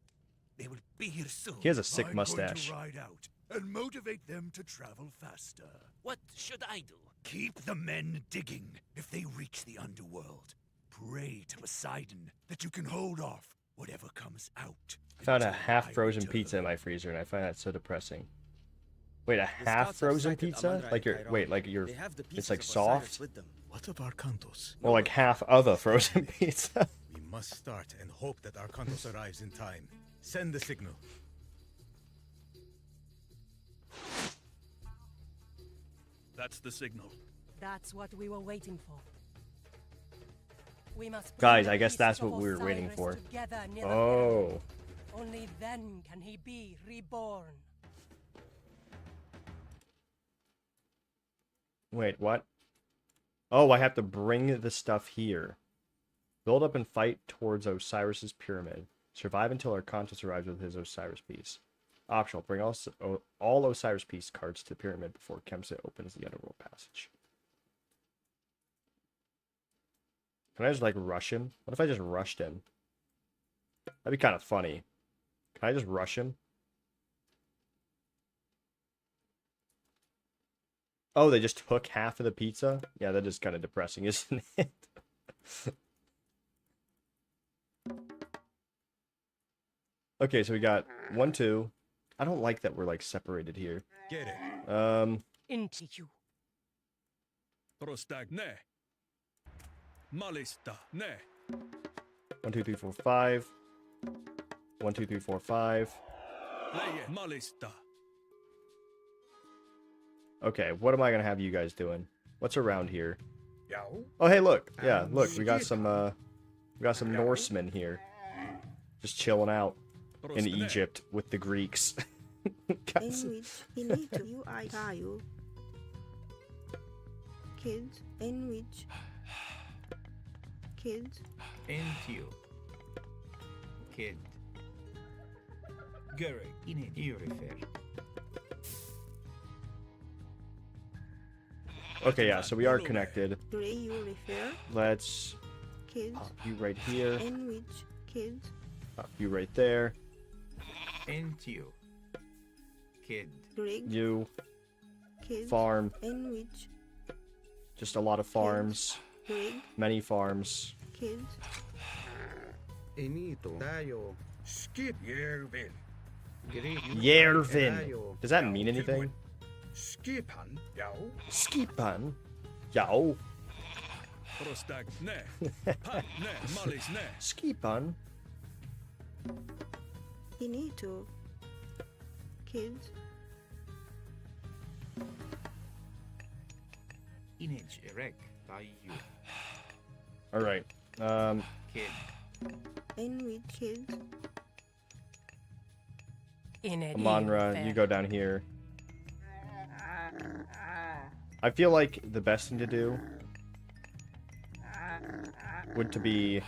They will be here soon. He has a sick I'm mustache. going to ride out and motivate them to travel faster. What should I do? Keep the men digging. If they reach the underworld, pray to Poseidon that you can hold off whatever comes out. I found a until half-frozen return. pizza in my freezer, and I find that so depressing. Wait, a half-frozen pizza? Like you're, wait, like you're, it's like soft? What of Arcantos? Or like half of a frozen pizza? We must start and hope that Arcantos arrives in time. Send the signal. That's the signal. That's what we were waiting for. We must Guys, I guess that's what we were waiting for. Oh. Only then can he be reborn. Wait, what? Oh, I have to bring the stuff here. Build up and fight towards Osiris's pyramid. Survive until Arcantos arrives with his Osiris piece. Optional. Bring all Osiris piece cards to the pyramid before Kemsa opens the underworld passage. Can I just, like, rush him? What if I just rushed him? That'd be kind of funny. Can I just rush him? Oh, they just took half of the pizza? Yeah, that is kind of depressing, isn't it? Okay, so we got 1, 2. I don't like that we're, like, separated here. Get it. Into you. Prostagne. Malista. Ne. 1, 2, 3, 4, 5. 1, 2, 3, 4, 5. Okay, what am I gonna have you guys doing? What's around here? Oh, hey, look. Yeah, look, we got some Norsemen here, just chilling out in Egypt with the Greeks. In which you need to you kids, in which kids, Entio. Kid. Gerek. In you refer. Okay, yeah, so we are connected. Gray you refer, Let's kids, pop you right here. in which kids, Pop you right there. Entio. Kid. Greg, You. kids, Farm. in which Just a lot of farms. Greg, Many farms. kids, Inito. Tayo. Skip Yervin. Yervin. Does that mean anything? Skipan. Yao. Skipan. Yao. Prostag ne. Pan ne. Malis ne. Skipan. Inito, kids, Inage erek. By you. Alright. Kid. in which kids, Amonra, you go down here. I feel like the best thing to do would to be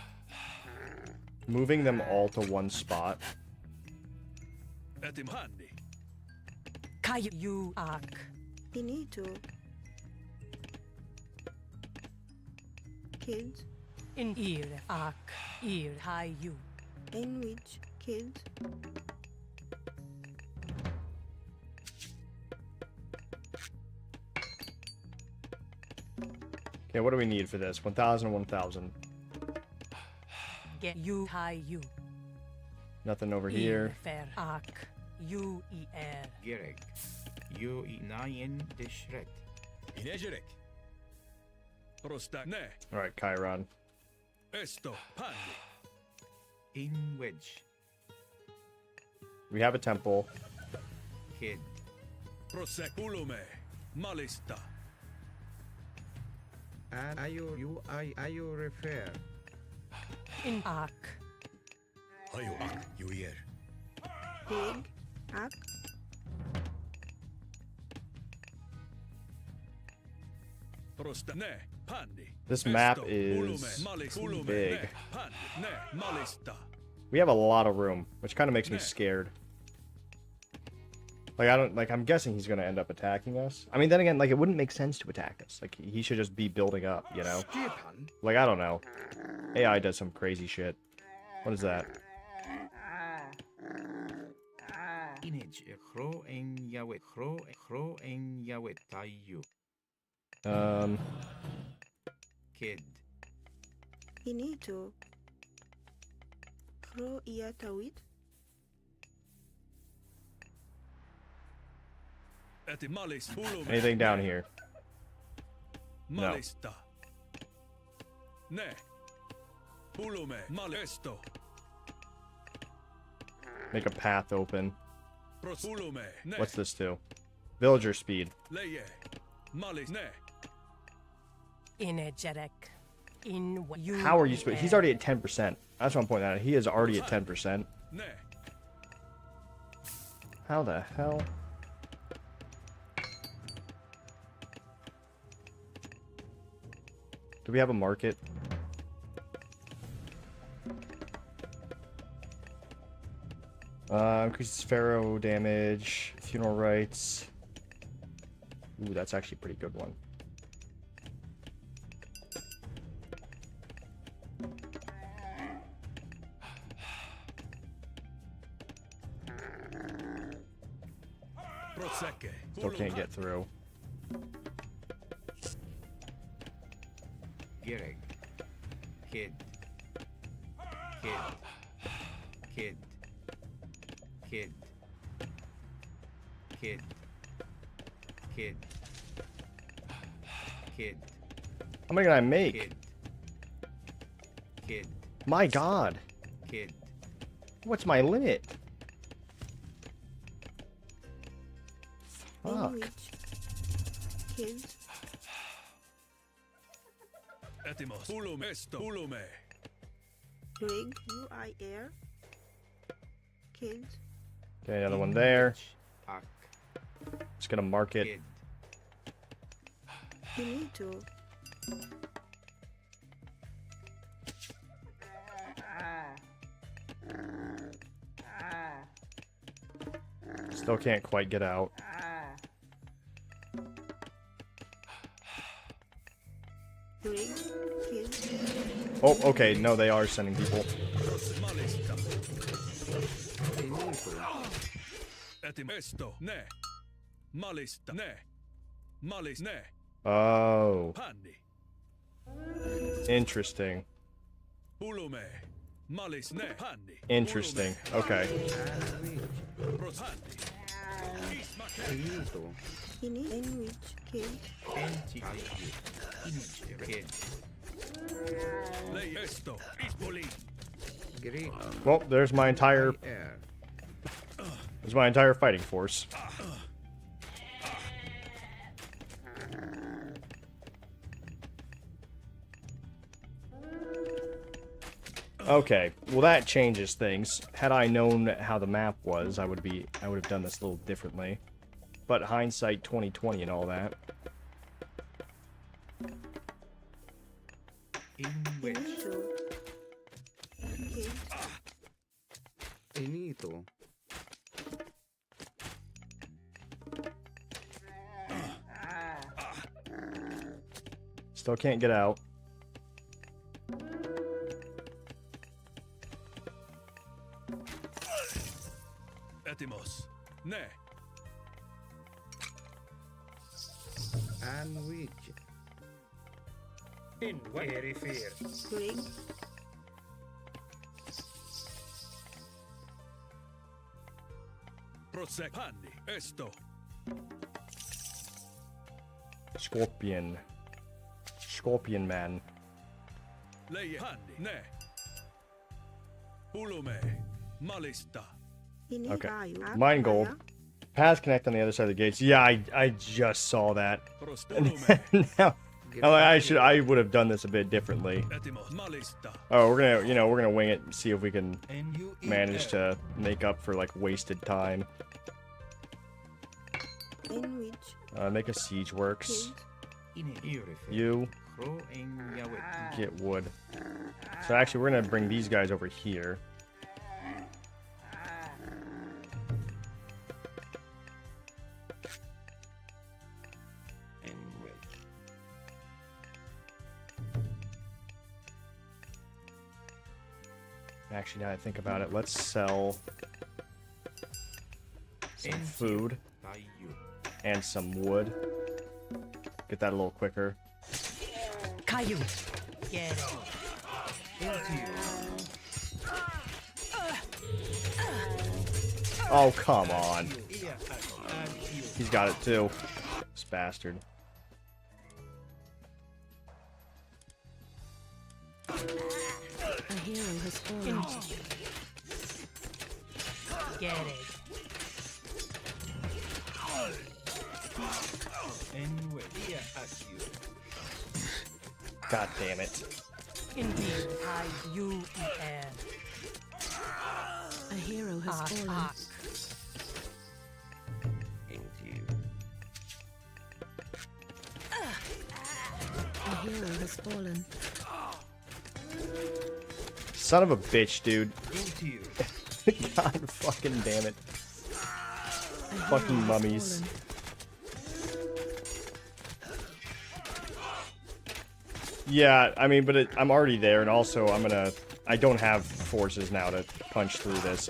moving them all to one spot. Kayu ak. Inito, kids, In ear ak. Ear high you. in which kids, Okay, what do we need for this? 1,000, 1,000. Get you high you. Nothing over here. Fair ak. You er. Gerek. You inayin dishret. Inejerek. Prostag ne. Alright, Chiron. Esto. Pandi. In wedge. We have a temple. Kid. Prosek ulume. Malista. And you refer. In ak. Hayo ak. You yer. Greg, ak, Prostag ne. Pandi. This map is too big. We have a lot of room, which kind of makes me scared. Like, I'm guessing he's gonna end up attacking us. I mean, then again, like, it wouldn't make sense to attack us. Like, he should just be building up, you know? Like, I don't know. AI does some crazy shit. What is that? Inage chro en yawet. Chro en yawet. Tayu. Kid. Inito, Kro iatawit, Anything down here? No. Malista. Ne. Ulume. Malesto. Make a path open. Prosulume. Ne. What's this do? Villager speed. Leye. Malis. Ne. Energetic. In you. How are you supposed? He's already at 10%. That's what I'm pointing out. He is already at 10%. Ne. How the hell? Do we have a market? Increases pharaoh damage, funeral rites. Ooh, that's actually a pretty good one. Still can't get through. Gerek. Kid. Kid. Kid. Kid. Kid. Kid. How many can I make? Kid. Kid. My god. Kid. What's my limit? Fuck. Killed. Etimos. Pulume. Esto. Pulume. Rig. UI air. Killed. Okay, another one there. Just gonna mark it. Finito. Still can't quite get out. Rig. Killed. Oh, okay. No, they are sending people. Esto. Ne. Malista. Ne. Malis. Ne. Oh. Panni. Interesting. Pulume. Malis. Ne. Panni. Interesting. Okay. Protanni. Inwich. Killed. Lei esto. Ispoli. Well, there's my entire fighting force. Okay, well that changes things. Had I known how the map was, I would have done this a little differently. But hindsight 2020 and all that. Finito. Killed. Finito. Still can't get out. Etimos. Ne. Anwich. In very fear. Rig. Prosec. Panni. Esto. Scorpion. Scorpion man. Lei panni. Ne. Pulume. Malista. Okay. Mine gold. Paths connect on the other side of the gates. Yeah, I just saw that. Now, I would have done this a bit differently. Oh, we're gonna wing it and see if we can manage to make up for like wasted time. Make a siege works. You get wood. So actually, we're gonna bring these guys over here. Actually, now that I think about it, let's sell some food and some wood. Get that a little quicker. Caillou. Get it. Oh, come on. He's got it too. This bastard. A hero has fallen. Get it. God damn it. Indeed, I-U-E-N. A hero has fallen. A hero has fallen. Son of a bitch, dude. God fucking damn it. Fucking mummies. Yeah, I mean, but I'm already there, and also I don't have forces now to punch through this.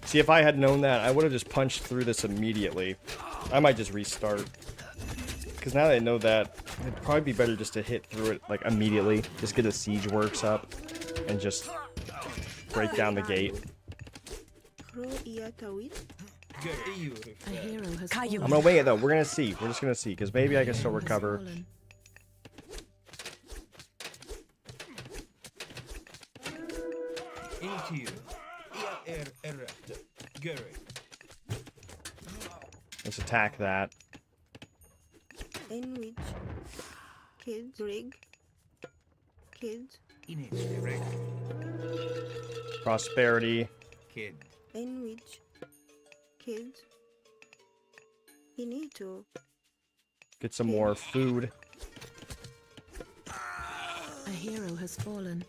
See, if I had known that, I would have just punched through this immediately. I might just restart. Because now that I know that, it'd probably be better just to hit through it, like, immediately. Just get the siege works up, and just break down the gate. A hero has I'm fallen. gonna wing it, though. We're gonna see. We're just gonna see, because maybe I can still recover. Let's attack that. In which kids rig kids Image erect. Prosperity. Kid. in which kids you need to Get some more food. A hero has fallen.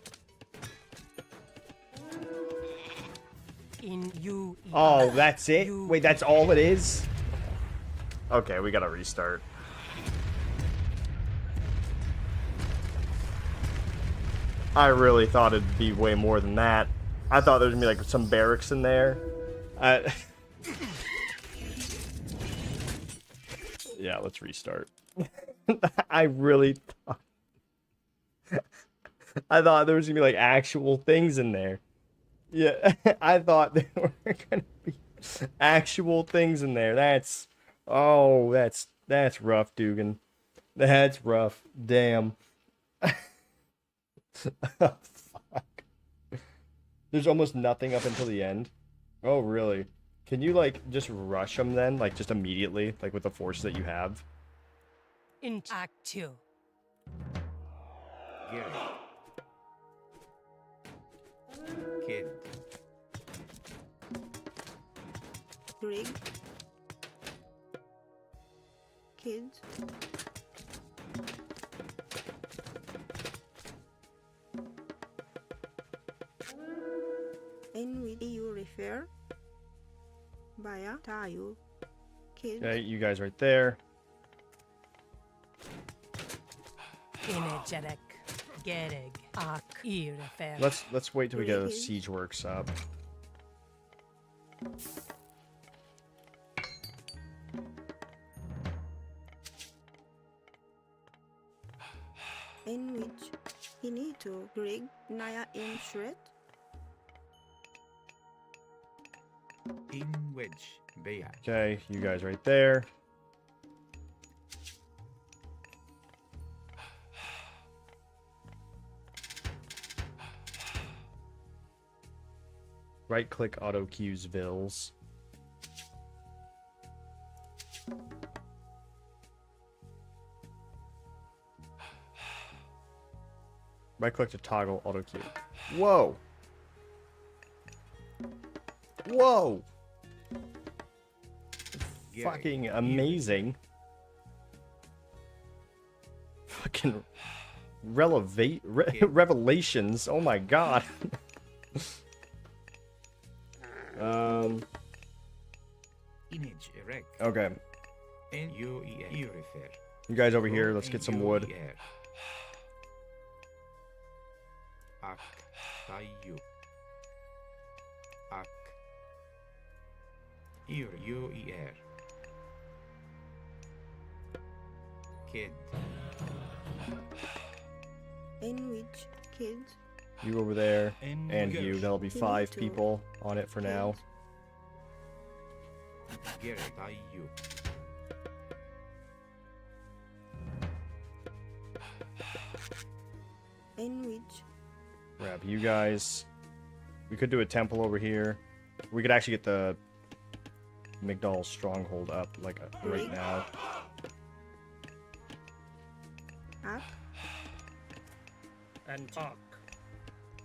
In you. Oh, that's it? Wait, that's all it is? Okay, we gotta restart. I really thought it'd be way more than that. I thought there was gonna be like some barracks in there. Yeah, let's restart. I really thought... I thought there was gonna be like actual things in there. Yeah, I thought there were gonna be actual things in there. That's... Oh, that's rough, Dugan. That's rough. Damn. Oh, fuck. There's almost nothing up until the end. Oh, really? Can you, like, just rush them then? Like, just immediately? Like, with the force that you have? In Act 2. Gary. Kid. rig kids in which you refer via tayo kids Okay, you guys right there. Energetic. Gerig. Ak. Irrefer. Let's wait till we get the siege works up. in which you need to rig naya in shred In wedge. Bea. Okay, you guys right there. Right click auto cues vills. Right click to toggle auto cue. Whoa! Whoa! Fucking amazing. Fucking revelations. Oh my god. Image erect. Okay. N-U-E-R. Refer. You guys over here, let's get some wood. Ak. Tayu. Ak. U-E-R. Kid. in which kids You over there, and you. That'll be 5 people on it for now. Gary. Tayu. in which Grab you guys. We could do a temple over here. We could actually get the Migdal stronghold up, like, right now. up And talk.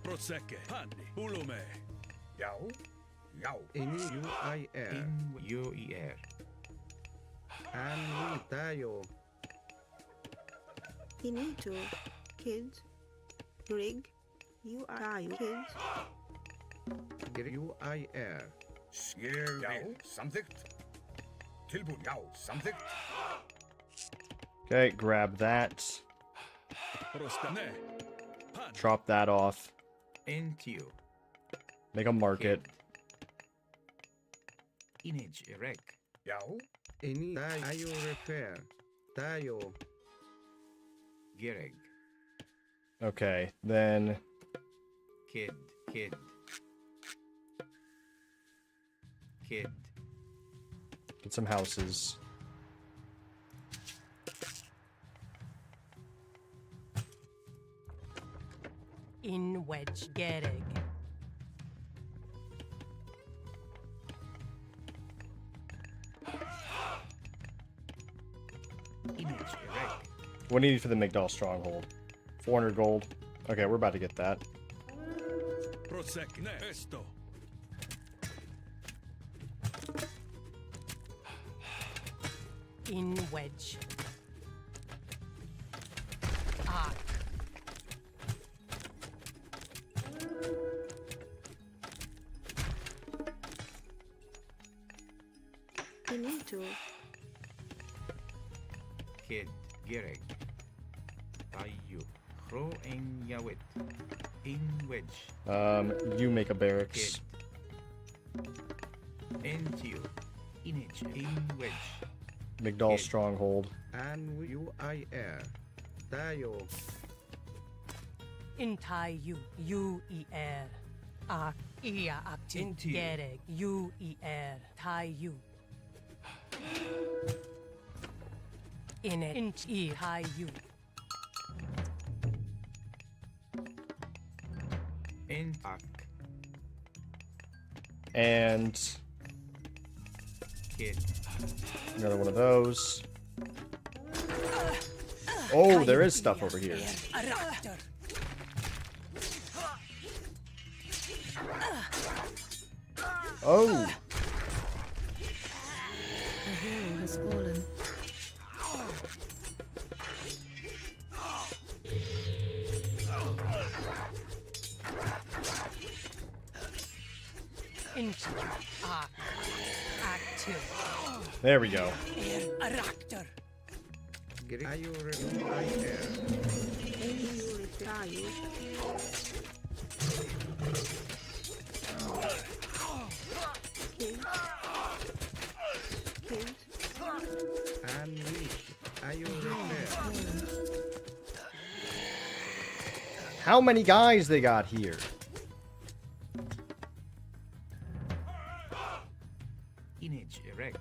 Prosecche. Panni. Ulume. Yao. Yao. N-U-I-R. N-U-E-R. Anwi tayo. you need to kids rig you are kids U-I-R. Yao. Something. Tilbu. Yao. Something. Okay, grab that. Prostane. Drop that off. N-T-U. Make a market. Image erect. Yao. Ini tayo refer. Tayo. Gereg. Okay, then... Kid. Kid. Kid. Get some houses. In wedge. Gerig. Image erect. What do you need for the Migdal Stronghold? 400 gold. Okay, we're about to get that. Prosecco. Esto. In wedge. Arc. Finito. Kid, Gireg. Tayo. Ro en Yawit. In wedge. You make a barracks. Entio. Inage. In wedge. Migdal Stronghold. And UIR. Tayo. In Tayu. U-E-R. Arc. Ia active. Into. Gereg. U-E-R. Tayu. In it. In E. Tayu. In Ak. And Kid. another one of those. Oh, there is stuff over here. Oh. A hero has fallen. Into Arc. Active. There we go. Aractor. Tayo UIR. Tayo. Kids. Kids. And reach. Tayo repair. How many guys they got here? Inage. Erek.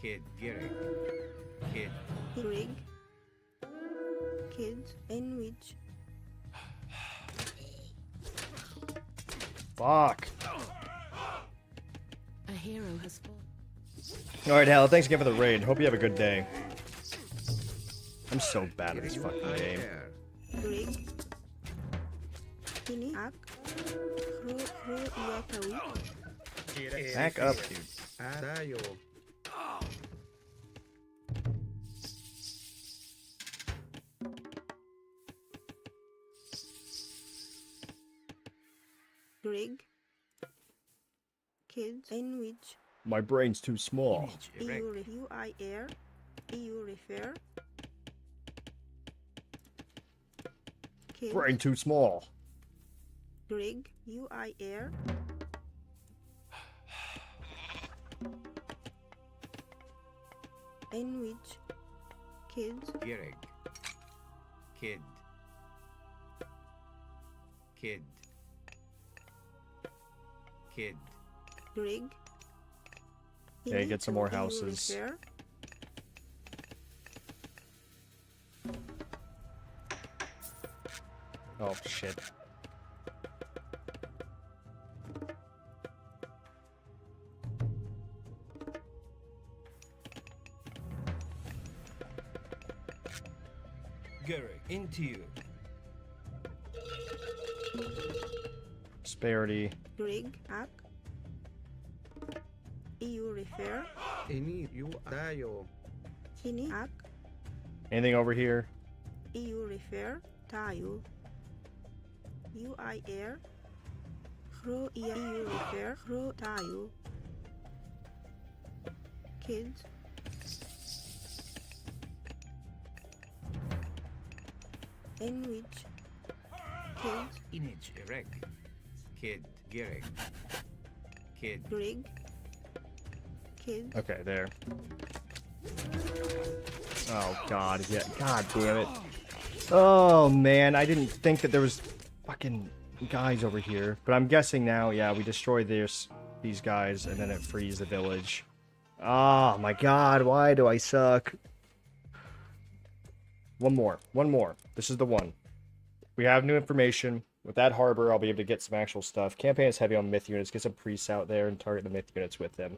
Kid. Gireg. Kid. Rig. Kids. In which. Fuck. A hero has fallen. Alright, Hal, thanks again for the raid. Hope you have a good day. I'm so bad at this fucking game. Rig. Ini ak. Yatawi. Back up, dude. Tayo. Rig. Kids. In which. My brain's too small. UIR. EU refer. Kids. Brain too small. Rig. UIR. In which. Kids. Gireg. Kid. Kid. Kid. Rig. Okay, get some more houses. Oh, shit. Garrick, into you. Disparity. Rig. Ak. EU refer. Ini tayo. Ini ak. Anything over here? EU refer. Tayo. UIR. Hro EU refer. Hro tayo. Kids. In which. Kids. Inage. Erek. Kid. Gireg. Kid. Rig. Kids. Okay, there. Oh, God. Yeah. God damn it. Oh, man. I didn't think that there was fucking guys over here. But I'm guessing now, yeah, we destroy these guys, and then it frees the village. Oh, my God. Why do I suck? One more. One more. This is the one. We have new information. With that harbor, I'll be able to get some actual stuff. Campaign is heavy on myth units. Get some priests out there and target the myth units with them.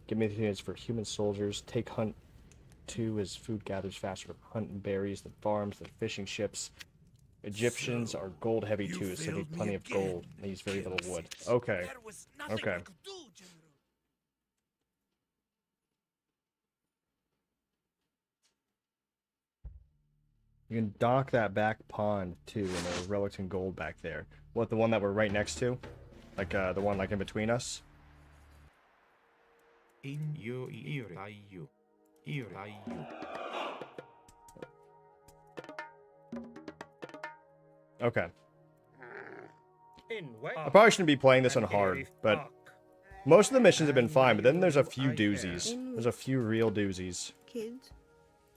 Get myth units for human soldiers. Take 2 is food gathers faster from hunting berries than farms than fishing ships. Egyptians are gold heavy too, so they need plenty of gold. They use very little wood. Okay. Okay. You can dock that back pond too, and there are relics and gold back there. What, the one that we're right next to? Like the one like in between us? Okay. I probably shouldn't be playing this on hard, but most of the missions have been fine, but then there's a few doozies. There's a few real doozies. Kids.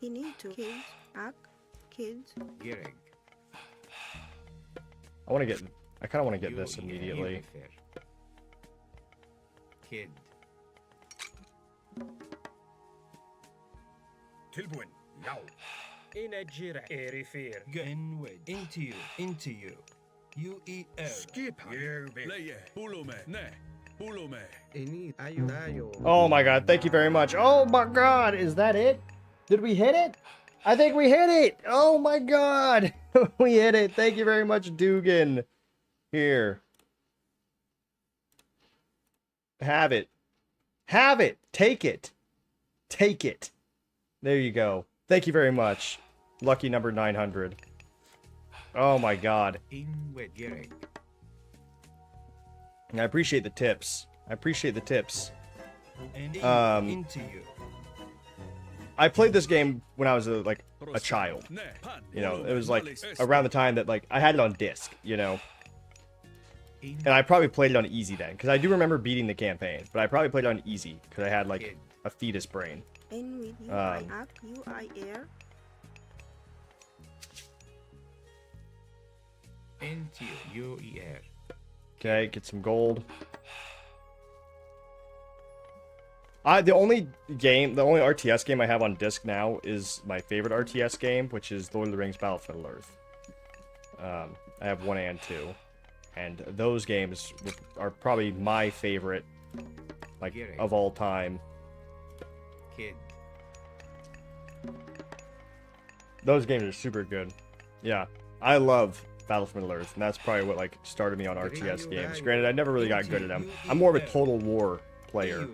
You need to. Kids. Ak. Kids. I want to get... I kind of want to get this immediately. Kid. Tilbuin. Now. In a jira. Erifir. Genwed. Into you. UEL. Skip. Leye. Pulume. Ne. Pulume. Oh my god, thank you very much. Oh my god, is that it? Did we hit it? I think we hit it! Oh my god! We hit it! Thank you very much, Dugan. Here. Have it. Have it! Take it! Take it! There you go. Thank you very much. Lucky number 900. Oh my god. I appreciate the tips. I appreciate the tips. I played this game when I was a child. You know, it was like around the time that like I had it on disc, you know. And I probably played it on easy then, because I do remember beating the campaign, but I probably played it on easy because I had like a fetus brain. Okay, get some gold. The only RTS game I have on disc now is my favorite RTS game, which is Lord of the Rings Battle for Middle-earth. I have 1 and 2. And those games are probably my favorite, like, of all time. Those games are super good. Yeah, I love Battle for Middle-earth, and that's probably what, like, started me on RTS games. Granted, I never really got good at them. I'm more of a Total War player.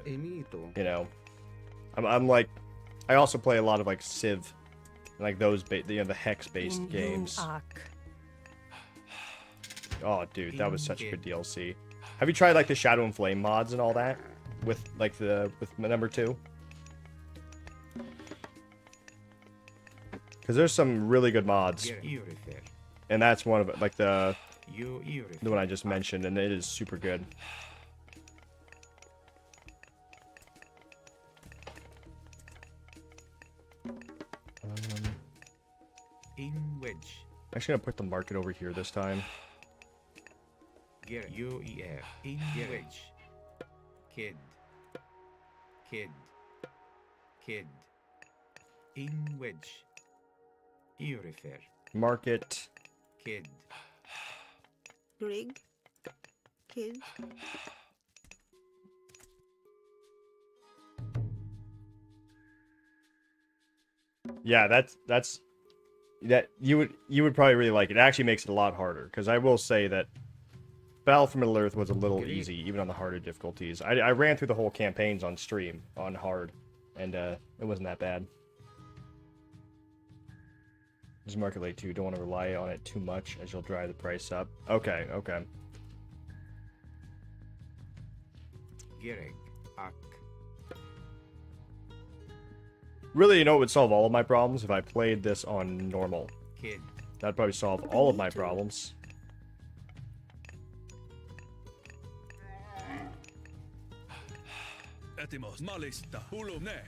You know, I'm like, I also play a lot of like Civ, and like those, the hex-based games. Oh, dude, that was such a good DLC. Have you tried like the Shadow and Flame mods and all that with like with number 2? Because there's some really good mods, and that's one of like the one I just mentioned, and it is super good. I'm actually gonna put the market over here this time. Kid. In wedge. Refer. Market. Kid. Rig. Kid. Yeah, that you would probably really like it. It actually makes it a lot harder, because I will say that Battle for Middle-earth was a little easy, even on the harder difficulties. I ran through the whole campaigns on stream, on hard, and it wasn't that bad. Just market late too. Don't want to rely on it too much, as you'll drive the price up. Okay, okay. Really, you know what would solve all of my problems? If I played this on normal. That'd probably solve all of my problems. Etimos malista. Hulum ne.